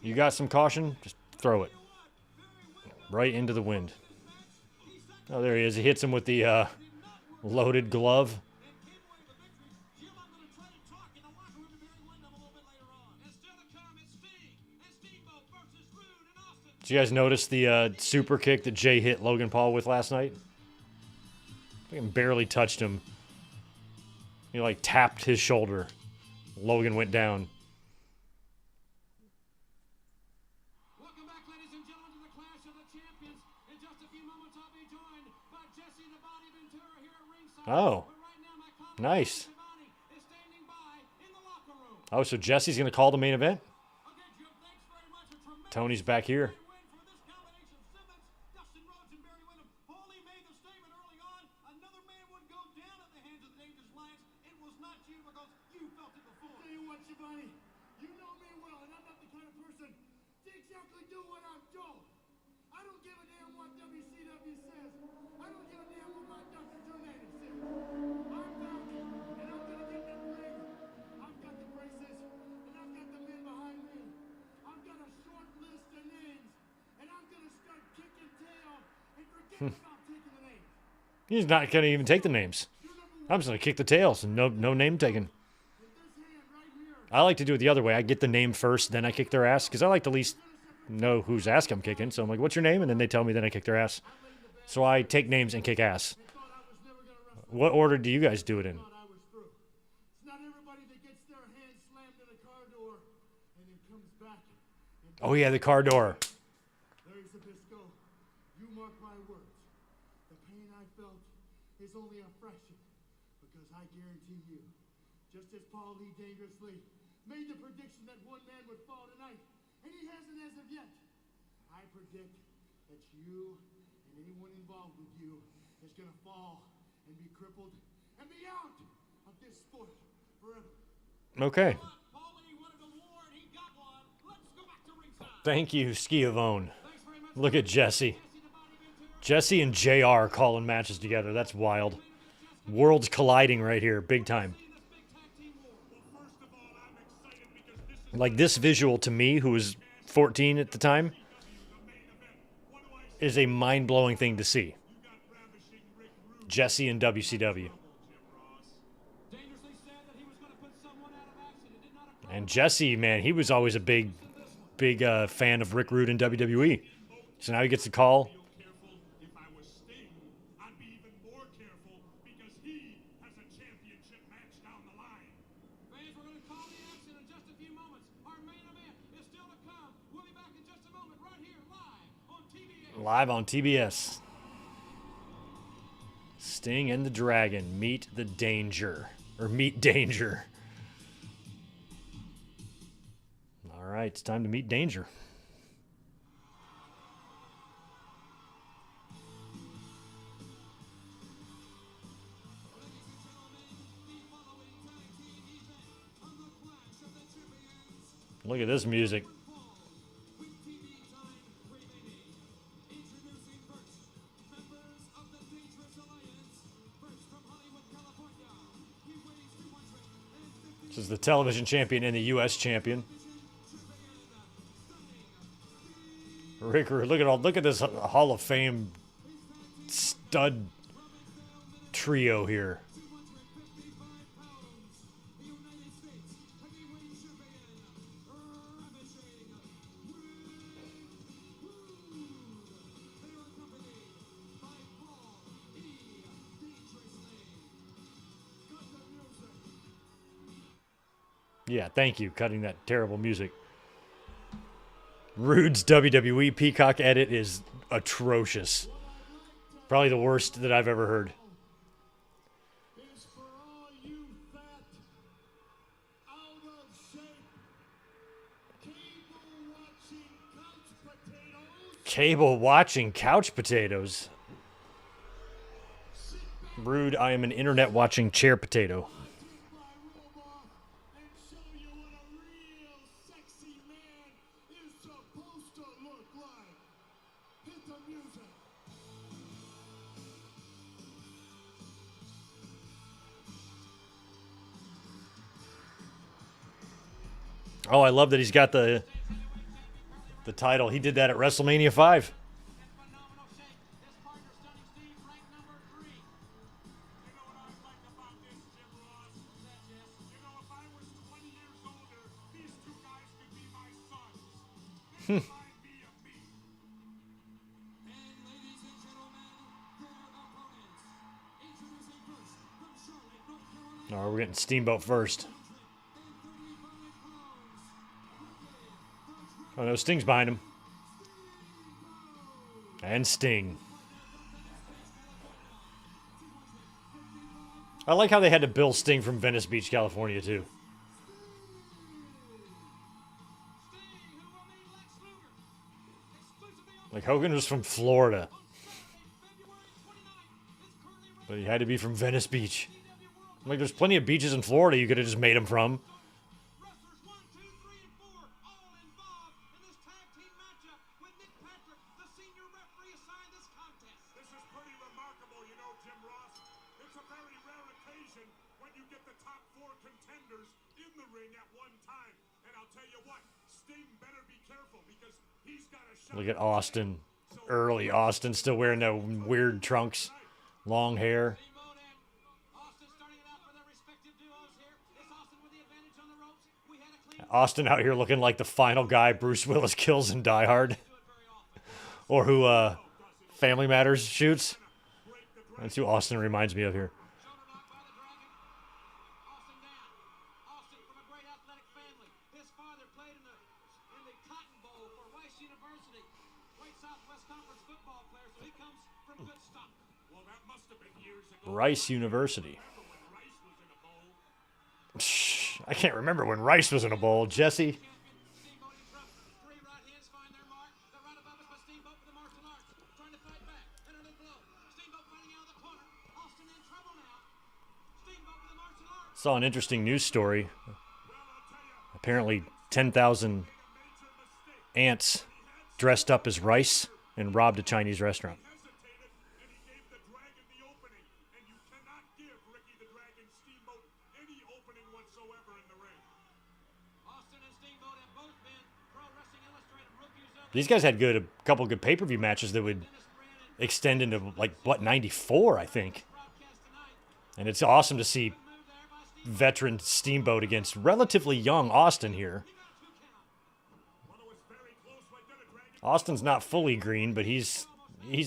You got some caution, just throw it. Right into the wind. Oh, there he is. He hits him with the loaded glove. Did you guys notice the super kick that Jay hit Logan Paul with last night? I think he barely touched him. He like tapped his shoulder. Logan went down. Welcome back, ladies and gentlemen, to the Clash of the Champions. In just a few moments, I'll be joined by Jesse the Body Ventura here at ringside. Oh, But right now, my colleague nice. Jesse Body is standing by in the locker room. Oh, so Jesse's going to call the main event? Okay, Jim, thanks very much. A tremendous Tony's back here. win for this combination. Simmons, Dustin Rhodes, and Barry Windham. Paulie made the statement early on. Another man would go down at the hands of the Dangerous Lions. It was not you because you felt it before. Tell you what, Giovanni, you know me well, and I'm not the kind of person to exactly do what I'm told. I don't give a damn what WCW says. I don't give a damn what my Dr. Donated says. I'm Falcon, and I'm gonna get that ring. I've got the braces, and I've got the men behind me. I've got a short list of names, and I'm gonna start kicking tail and forget about taking the names. He's not going to even take the names. I'm just going to kick the tails and no name taken. I like to do it the other way. I get the name first, then I kick their ass, because I like to at least know whose ass I'm kicking. So I'm like, what's your name? And then they tell me, then I kick their ass. So I take names and kick ass. What order do you guys do it in? Thought I was through. It's not everybody that gets their hand slammed in a car door and then comes back. And Oh, yeah, the car door. Larry Zbyszko, you mark my words. The pain I felt is only a fraction, because I guarantee you, just as Paul Lee dangerously made the prediction that one man would fall tonight, and he hasn't as of yet, I predict that you and anyone involved with you is going to fall and be crippled and be out of this sport forever. Okay. Paulie wanted a award. He got one. Let's go back to ringside. Thank you, Schiavone. Thanks very much. Look at Jesse. Jesse and JR calling matches together. That's wild. Worlds colliding right here, big time. Like this visual to me, who was 14 at the time, is a mind-blowing thing to see. Jesse and WCW. Dangerously said that he was going to put someone out of action. It did not occur. And Jesse, man, he was always a big fan of Rick Rude and WWE. So now he gets a call. Careful. If I was Sting, I'd be even more careful because he has a championship match down the line. Fans, we're going to call the action in just a few moments. Our main event is still to come. We'll be back in just a moment right here live on TBS. Live on TBS. Sting and the Dragon meet the Danger. Or meet Danger. All right, it's time to meet Danger. Look at this music. This is the television champion and the U.S. champion. Rick Rude, look at this Hall of Fame stud trio here. Yeah, thank you, cutting that terrible music. Rude's WWE Peacock edit is atrocious. Probably the worst that I've ever heard. Is for all you fat, out of shape, cable watching couch potato Table watching couch potatoes. Rude, I am an internet watching chair potato. Oh, I love that he's got the title. He did that at WrestleMania 5. Phenomenal shape. His partner, Stunning Steve, ranked number 3. You know what I like about this, Jim Ross? You know, if I was 20 years older, these two guys could be my sons. They remind me of me. And ladies and gentlemen, their opponents. Introducing first from Charlotte, North Carolina. Oh, we're getting Steamboat first. Oh no, Sting's behind him. And Sting. I like how they had to bill Sting from Venice Beach, California, too. Like Hogan was from Florida. But he had to be from Venice Beach. Like, there's plenty of beaches in Florida you could have just made him from. Wrestlers 1, 2, 3, and 4 all involved in this tag team matchup with Nick Patrick, the senior referee assigned this contest. This is pretty remarkable, you know, Jim Ross. It's a very rare occasion when you get the top 4 contenders in the ring at one time. And I'll tell you what, Sting better be careful because he's got a shot. Look at Austin. Early Austin still wearing the weird trunks. Long hair. Steamboat and Austin starting it out for their respective duos here. Is Austin with the advantage on the ropes? We had a clean Austin out here looking like the final guy Bruce Willis kills in Die Hard. do it very often. Or who Family Matters shoots. That's who Austin reminds me of here. Shoulder knock by the Dragon. Austin down. Austin from a great athletic family. His father played in the Cotton Bowl for Rice University. Great Southwest Conference football player, so he comes from good stock. Well, that must have been years ago. Rice University. Remember when Rice was in a bowl? Shh, I can't remember when Rice was in a bowl. Jesse. Steamboat in front. 3 right hands find their mark. The right above us, but Steamboat with the martial arts. Trying to fight back. Internet blow. Steamboat fighting out of the corner. Austin in trouble now. Steamboat with the martial arts. Saw an interesting news story. Apparently 10,000 ants dressed up as rice and robbed a Chinese restaurant. Hesitated, and he gave the Dragon the opening. And you cannot give Ricky the Dragon Steamboat any opening whatsoever in the ring. Austin and Steamboat have both been Pro Wrestling Illustrated rookies of These guys had a couple good pay-per-view matches that would extend into like what 94, I think. broadcast tonight. And it's awesome to see Move there by Steamboat. veteran Steamboat against relatively young Austin here. Well, it was very close right there. The Dragon Austin's not fully green, but he's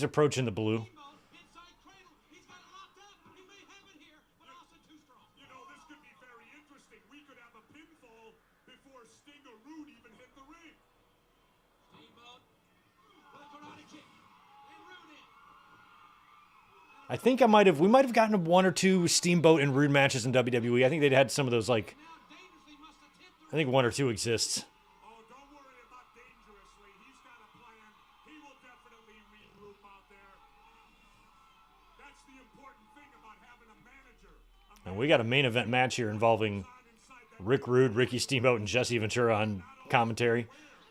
approaching the blue. Inside cradle. He's got it locked up. He may have it here, but Austin too strong. You know, this could be very interesting. We could have a pinfall before Sting or Rude even hit the ring. Steamboat with a karate kick. And Rude in. I think we might have gotten 1 or 2 Steamboat and Rude matches in WWE. I think they'd had some of those, like, Now dangerously must have tipped I think 1 or 2 exists. Oh, don't worry about dangerously. He's got a plan. He will definitely regroup out there. That's the important thing about having a manager. And we got a main event match here involving Rick Rude, Ricky Steamboat, and Jesse Ventura on commentary.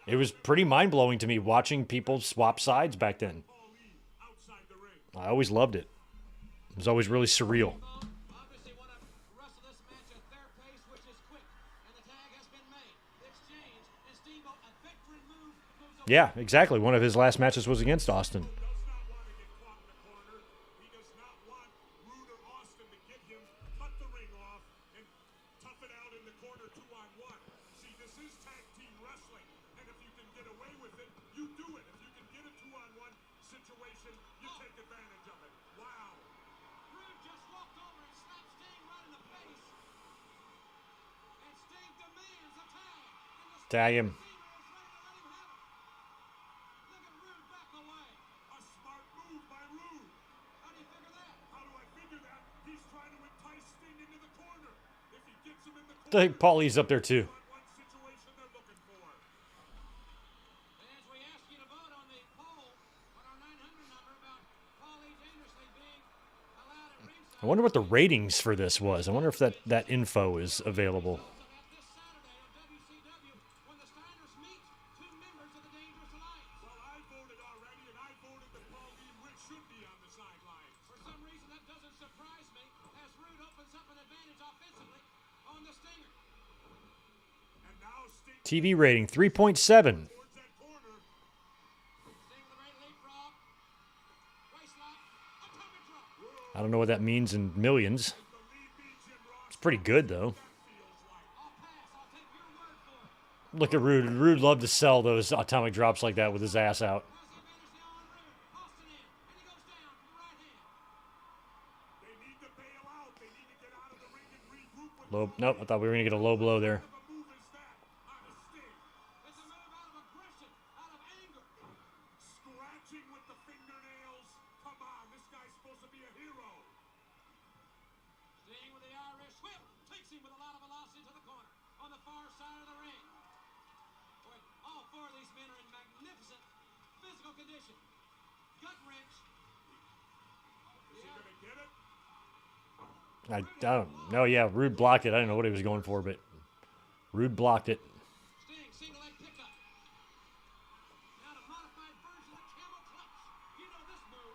It was pretty mind-blowing to me watching people swap sides back then. Outside the ring. I always loved it. It was always really surreal. Obviously want to wrestle this match at their pace, which is quick. And the tag has been made. The exchange, and Steamboat, a veteran move, moves away. Yeah, exactly. One of his last matches was against Austin. Does not want to get caught in the corner. He does not want Rude or Austin to get him, cut the ring off, and tough it out in the corner 2-on-1. See, this is tag team wrestling, and if you can get away with it, you do it. If you can get a 2-on-1 situation, you take advantage of it. Wow. Rude just walked over and slapped Sting right in the face. And Sting demands a tag. And the Tag him. Steamer is ready to let him have it. Look at Rude back away. A smart move by Rude. How do you figure that? How do I figure that? He's trying to entice Sting into the corner. If he gets him in the I corner, think Paulie's up there too. 2-on-1 situation they're looking for. As we ask you to vote on the poll, I wonder what the ratings for this was. I wonder if that info is available. About this Saturday on WCW when the Steiners meet two members of the Dangerous Alliance. Well, I voted already, and I voted that Paul Dean Witt should be on the sideline. For some reason, that doesn't surprise me as Rude opens up an advantage offensively on the Stinger. And now Sting TV rating 3.7. towards that corner. Sting the right leapfrog. Waistlock. Atomic drop. I don't know what that means in millions. Believe me, Jim Ross, It's pretty good, though. feels like. I'll pass. I'll take your word for it. Look at Rude. Rude loved to sell those atomic drops like that with his ass out. Has the advantage now on Rude. Austin in. And he goes down from the right hand. They need to bail out. They need to get out of the ring and regroup with Low. Nope. I thought we were gonna get a low blow there. a move is that on a Sting. It's a move out of aggression, out of anger. Scratching with the fingernails. Come on, this guy's supposed to be a hero. Sting with the Irish whip takes him with a lot of velocity to the corner on the far side of the ring. Boy, all four of these men are in magnificent physical condition. Gut wrench. Is he gonna get it? I don't know. Yeah, Rude blocked it. I didn't know what he was going for, but Rude blocked it. Sting, single leg pickup. Now the modified version of camel clutch. You know this move.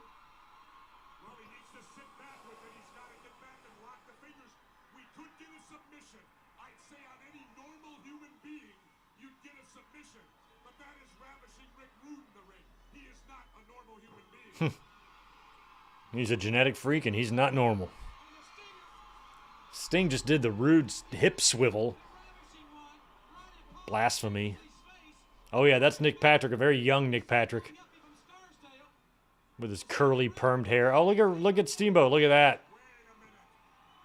Well, he needs to sit back with it. He's got to get back and lock the fingers. We could get a submission. I'd say on any normal human being, you'd get a submission. But that is ravishing Rick Rude in the ring. He is not a normal human being. He's a genetic freak, and he's not normal. On the Stinger. Sting just did the Rude's hip swivel. Ravishing one. Right in Paul Blasphemy. Bailey's face. Oh, yeah, that's Nick Patrick, a very young Nick Patrick Yuppie from Scarsdale. with his curly, permed hair. Oh, look at Steamboat. Look at that. Wait a minute.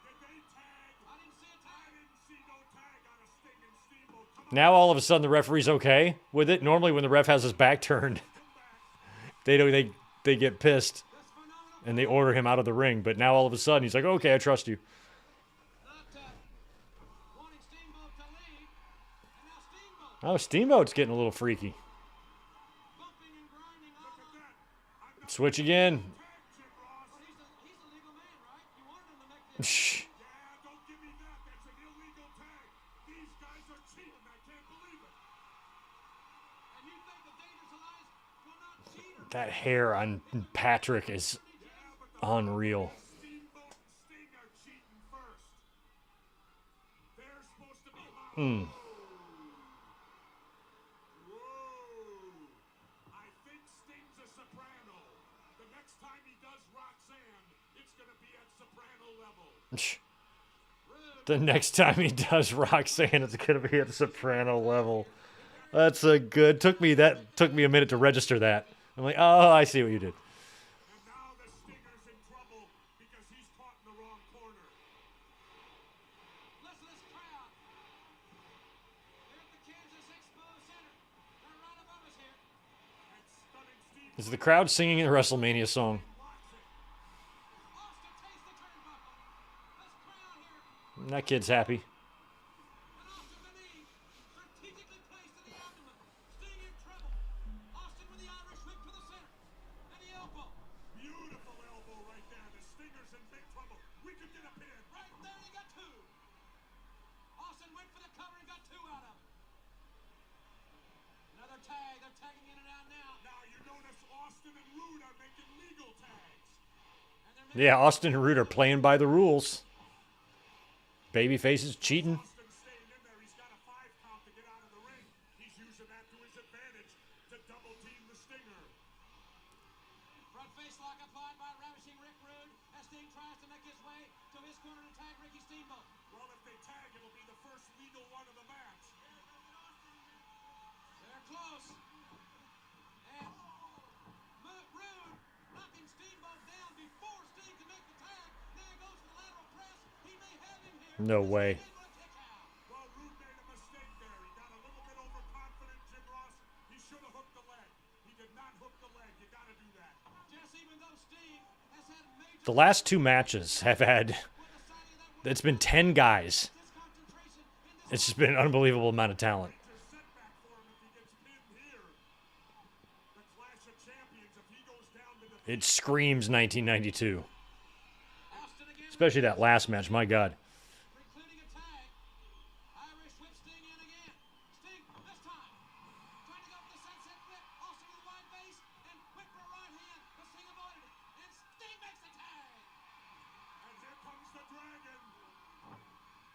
Did they tag? I didn't see a I tag. didn't see no tag on a Sting and Steamboat. Come on, Now, all of a sudden, the referee's okay with it. Normally, when the ref has his back turned, they get pissed That's phenomenal. and they order him out of the ring. But now, all of a sudden, he's like, okay, I trust you. Not wanting Steamboat to lead. And now Steamboat Oh, Steamboat's getting a little freaky. bumping and grinding all look over. at that. I'm not Switch again. tag, Jim Ross. Well, he's a legal man, right? You wanted him to make the Shh. Yeah, don't give me that. That's an illegal tag. These guys are cheating. I can't believe it. And you think the Dangerous Alliance will not cheat or That hair on Patrick is unreal. Steamboat and Sting are cheating first. They're supposed to be hot. Whoa. I think Sting's a soprano. The next time he does Roxanne, it's going to be at soprano level. The next time he does Roxanne, it's gonna be at soprano level. That's a good. Took me a minute to register that. I'm like, oh, I see what you did. And now the Stinger's in trouble because he's caught in the wrong corner. listen to this crowd. They're at the Kansas Expo Center. They're right above us here. And stunning Steve Is the crowd singing the WrestleMania song? blocks it. Austin takes the turnbuckle. This crowd here. That kid's happy. And Austin Vinnie strategically placed in the abdomen. Sting in trouble. Austin with the Irish whip to the center. And the elbow. Beautiful elbow right there. The Stinger's in big trouble. We could get a pin. Right there, he got two. Austin went for the cover and got two out of it. Another tag. They're tagging in and out now. Now you notice Austin and Rude are making legal tags. And they're making Yeah, Austin and Rude are playing by the rules. Babyface is cheating. Austin staying in there. He's got a 5 count to get out of the ring. He's using that to his advantage to double team the Stinger. front face lock applied by ravishing Rick Rude as Sting tries to make his way to his corner to tag Ricky Steamboat. Well, if they tag, it'll be the first legal one of the match. They're close. And Rude knocking Steamboat down before Sting can make the tag. Now he goes for the lateral press. He may have him here. No way. Well, Rude made a mistake there. He got a little bit overconfident, Jim Ross. He should have hooked the leg. He did not hook the leg. You got to do that. Just even though Sting has had major The last two matches have had. with the signing of that It's been 10 guys. disconcentration in this It's just been an unbelievable amount of talent. Major setback for him if he gets pinned here. The Clash of Champions, if he goes down to the It screams 1992. Austin again. Especially that last match, my God. Precluding a tag. Irish whip Sting in again. Sting, this time. Trying to go for the sunset flip. Also with a wide base. And whip for a right hand. But Sting avoided it. And Sting makes the tag. And here comes the Dragon.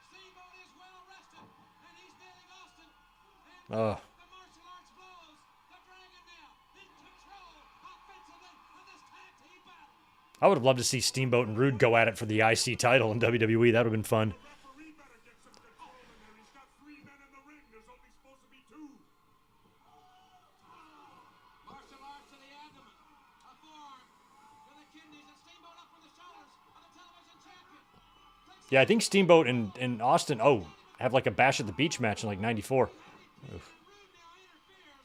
Steamboat is well rested. And he's nailing Austin. And Oh. the martial arts blows. The Dragon now in control offensively of this tag team battle. I would have loved to see Steamboat and Rude go at it for the IC title in WWE. That would have been fun. Referee better get some control in there. He's got 3 men in the ring. There's only supposed to be 2. Martial arts to the abdomen. A forearm to the kidneys. And Steamboat up from the shoulders of the television champion. Yeah, I think Steamboat and Austin, have like a Bash at the Beach match in like 94. Rude now interferes.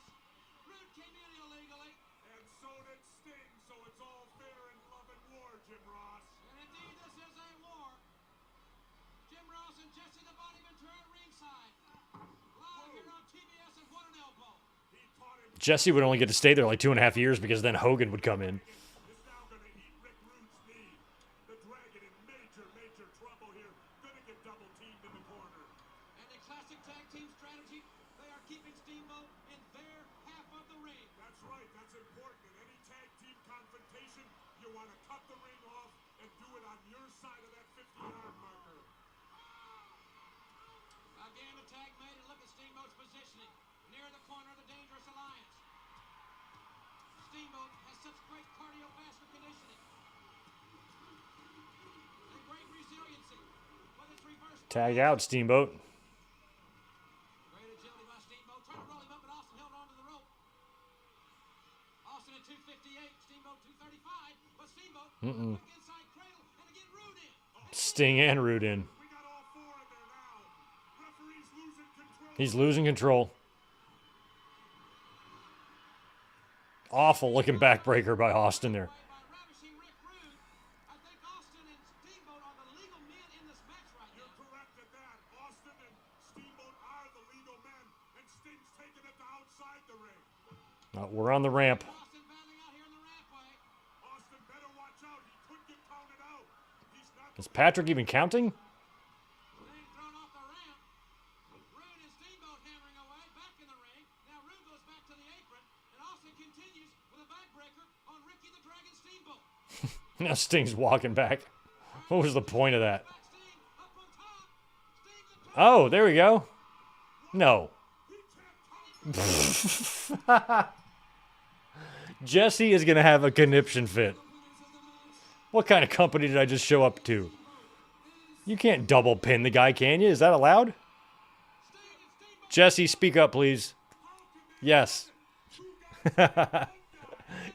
Rude came in illegally. And so did Sting, so it's all fair in love and war, Jim Ross. And indeed, this is a war. Jim Ross and Jesse the Body Ventura at ringside. Live here on TBS and What an Elbow. He taught him Jesse would only get to stay there like 2.5 years because then Hogan would come in. is now going to eat Rick Rude's knee. The Dragon in major, major trouble here. Going to get double teamed in the corner. And a classic tag team strategy. They are keeping Steamboat in their half of the ring. That's right. That's important. In any tag team confrontation, you want to cut the ring off and do it on your side of that 50-yard marker. Again, the tag made, and look at Steamboat's positioning. Near the corner of the Dangerous Alliance. Steamboat has such great cardiovascular conditioning. And great resiliency. With his reverse. Tag out, Steamboat. Great agility by Steamboat. Trying to roll him up, but Austin held onto the rope. Austin at 258, Steamboat 235. But Steamboat, quick inside cradle, and again Rude in. Sting and Rude in. We got all 4 in there now. Referee's losing control. He's losing control. Awful looking backbreaker by Austin there. By ravishing Rick Rude. I think Austin and Steamboat are the legal men in this match right You're now. correct at that. Austin and Steamboat are the legal men, and Sting's taking it to outside the ring. We're on the ramp. Austin battling out here in the rampway. Austin better watch out. He could get counted out. He's not. Is Patrick even counting? Sting thrown off the ramp. Rude and Steamboat hammering away. Back in the ring. Now Rude goes back to the apron. And Austin continues with a backbreaker on Ricky the Dragon Steamboat. Now Sting's walking back. What was the point of that? Back Sting up on top. Sting the Oh, there we go. No. Jesse is going to have a conniption fit. What kind of company did I just show up to? You can't double pin the guy, can you? Is that allowed? Jesse, speak up, please. Yes.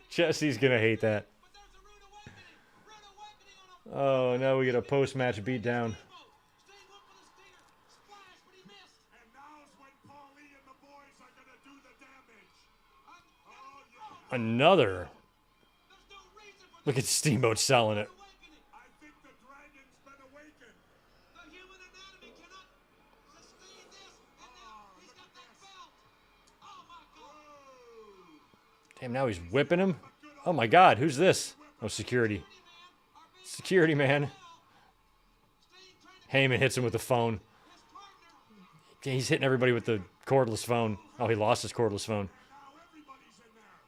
Jesse's going to hate that. But there's a rude awakening. Rude awakening on a Oh, now we get a post-match beatdown. Sting went for the stinger. Splash, but he missed. And now's when Paulie and the boys are going to do the damage. Another. There's no reason for Look at Steamboat selling it. awakening. I think the Dragon's been awakened. The human anatomy cannot sustain this. And now he's got that belt. Oh my God. Damn, now he's whipping him. Oh my God, who's this? Oh, security. Security man. Heyman hits him with the phone. Yeah, he's hitting everybody with the cordless phone. Oh, he lost his cordless phone. Now everybody's in there.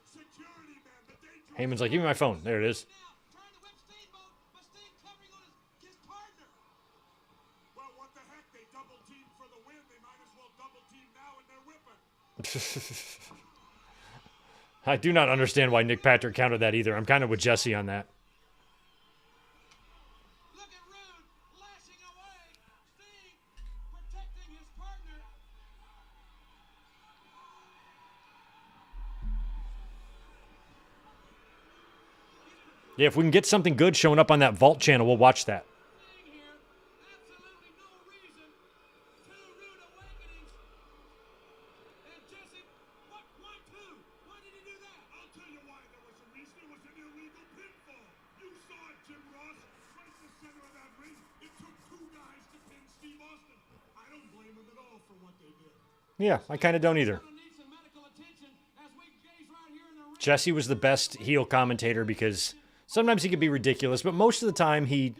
Security man, the dangerous. Heyman's like, give me my phone. There it is. Now trying to whip Steamboat, but Sting covering on his partner. Well, what the heck? They double teamed for the win. They might as well double team now, and they're whipping. I do not understand why Nick Patrick countered that either. I'm kind of with Jesse on that. Look at Rude lashing away. Sting protecting his partner. Yeah, if we can get something good showing up on that Vault channel, we'll watch that. Sting here. Absolutely no reason. Two rude awakenings. And Jesse, why two? Why did he do that? I'll tell you why there was a reason. It was an illegal pinfall. You saw it, Jim Ross. Right in the center of that ring. It took 2 guys to pin Steve Austin. I don't blame them at all for what they did. Yeah, I kind of don't either. Gonna need some medical attention as we gaze right here in the ring. Jesse was the best heel commentator because sometimes he could be ridiculous, but most of the time he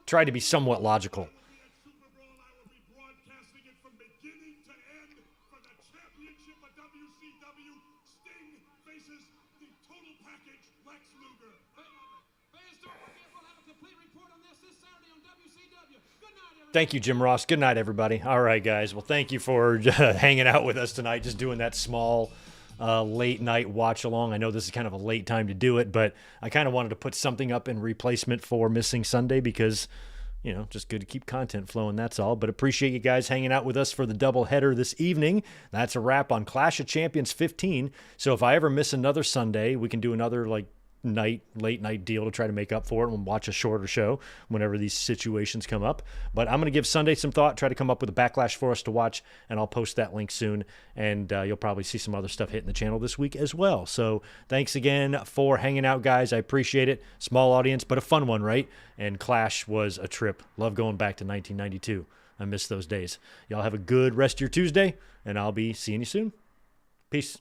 tried to be somewhat logical. At Super Brawl, I will be broadcasting it from beginning to end for the championship of WCW. Sting faces the total package Lex Luger. Fans, don't forget we'll have a complete report on this Saturday on WCW. Good night, everybody. Thank you, Jim Ross. Good night, everybody. All right, guys. Well, thank you for hanging out with us tonight, just doing that small late night watch along. I know this is kind of a late time to do it, but I kind of wanted to put something up in replacement for missing Sunday because, you know, just good to keep content flowing, that's all. But appreciate you guys hanging out with us for the doubleheader this evening. That's a wrap on Clash of Champions 15. So if I ever miss another Sunday, we can do another late night deal to try to make up for it and watch a shorter show whenever these situations come up. But I'm going to give Sunday some thought, try to come up with a backlash for us to watch, and I'll post that link soon. And you'll probably see some other stuff hitting the channel this week as well. So thanks again for hanging out, guys. I appreciate it. Small audience, but a fun one, right? And Clash was a trip. Love going back to 1992. I miss those days. Y'all have a good rest of your Tuesday, and I'll be seeing you soon. Peace.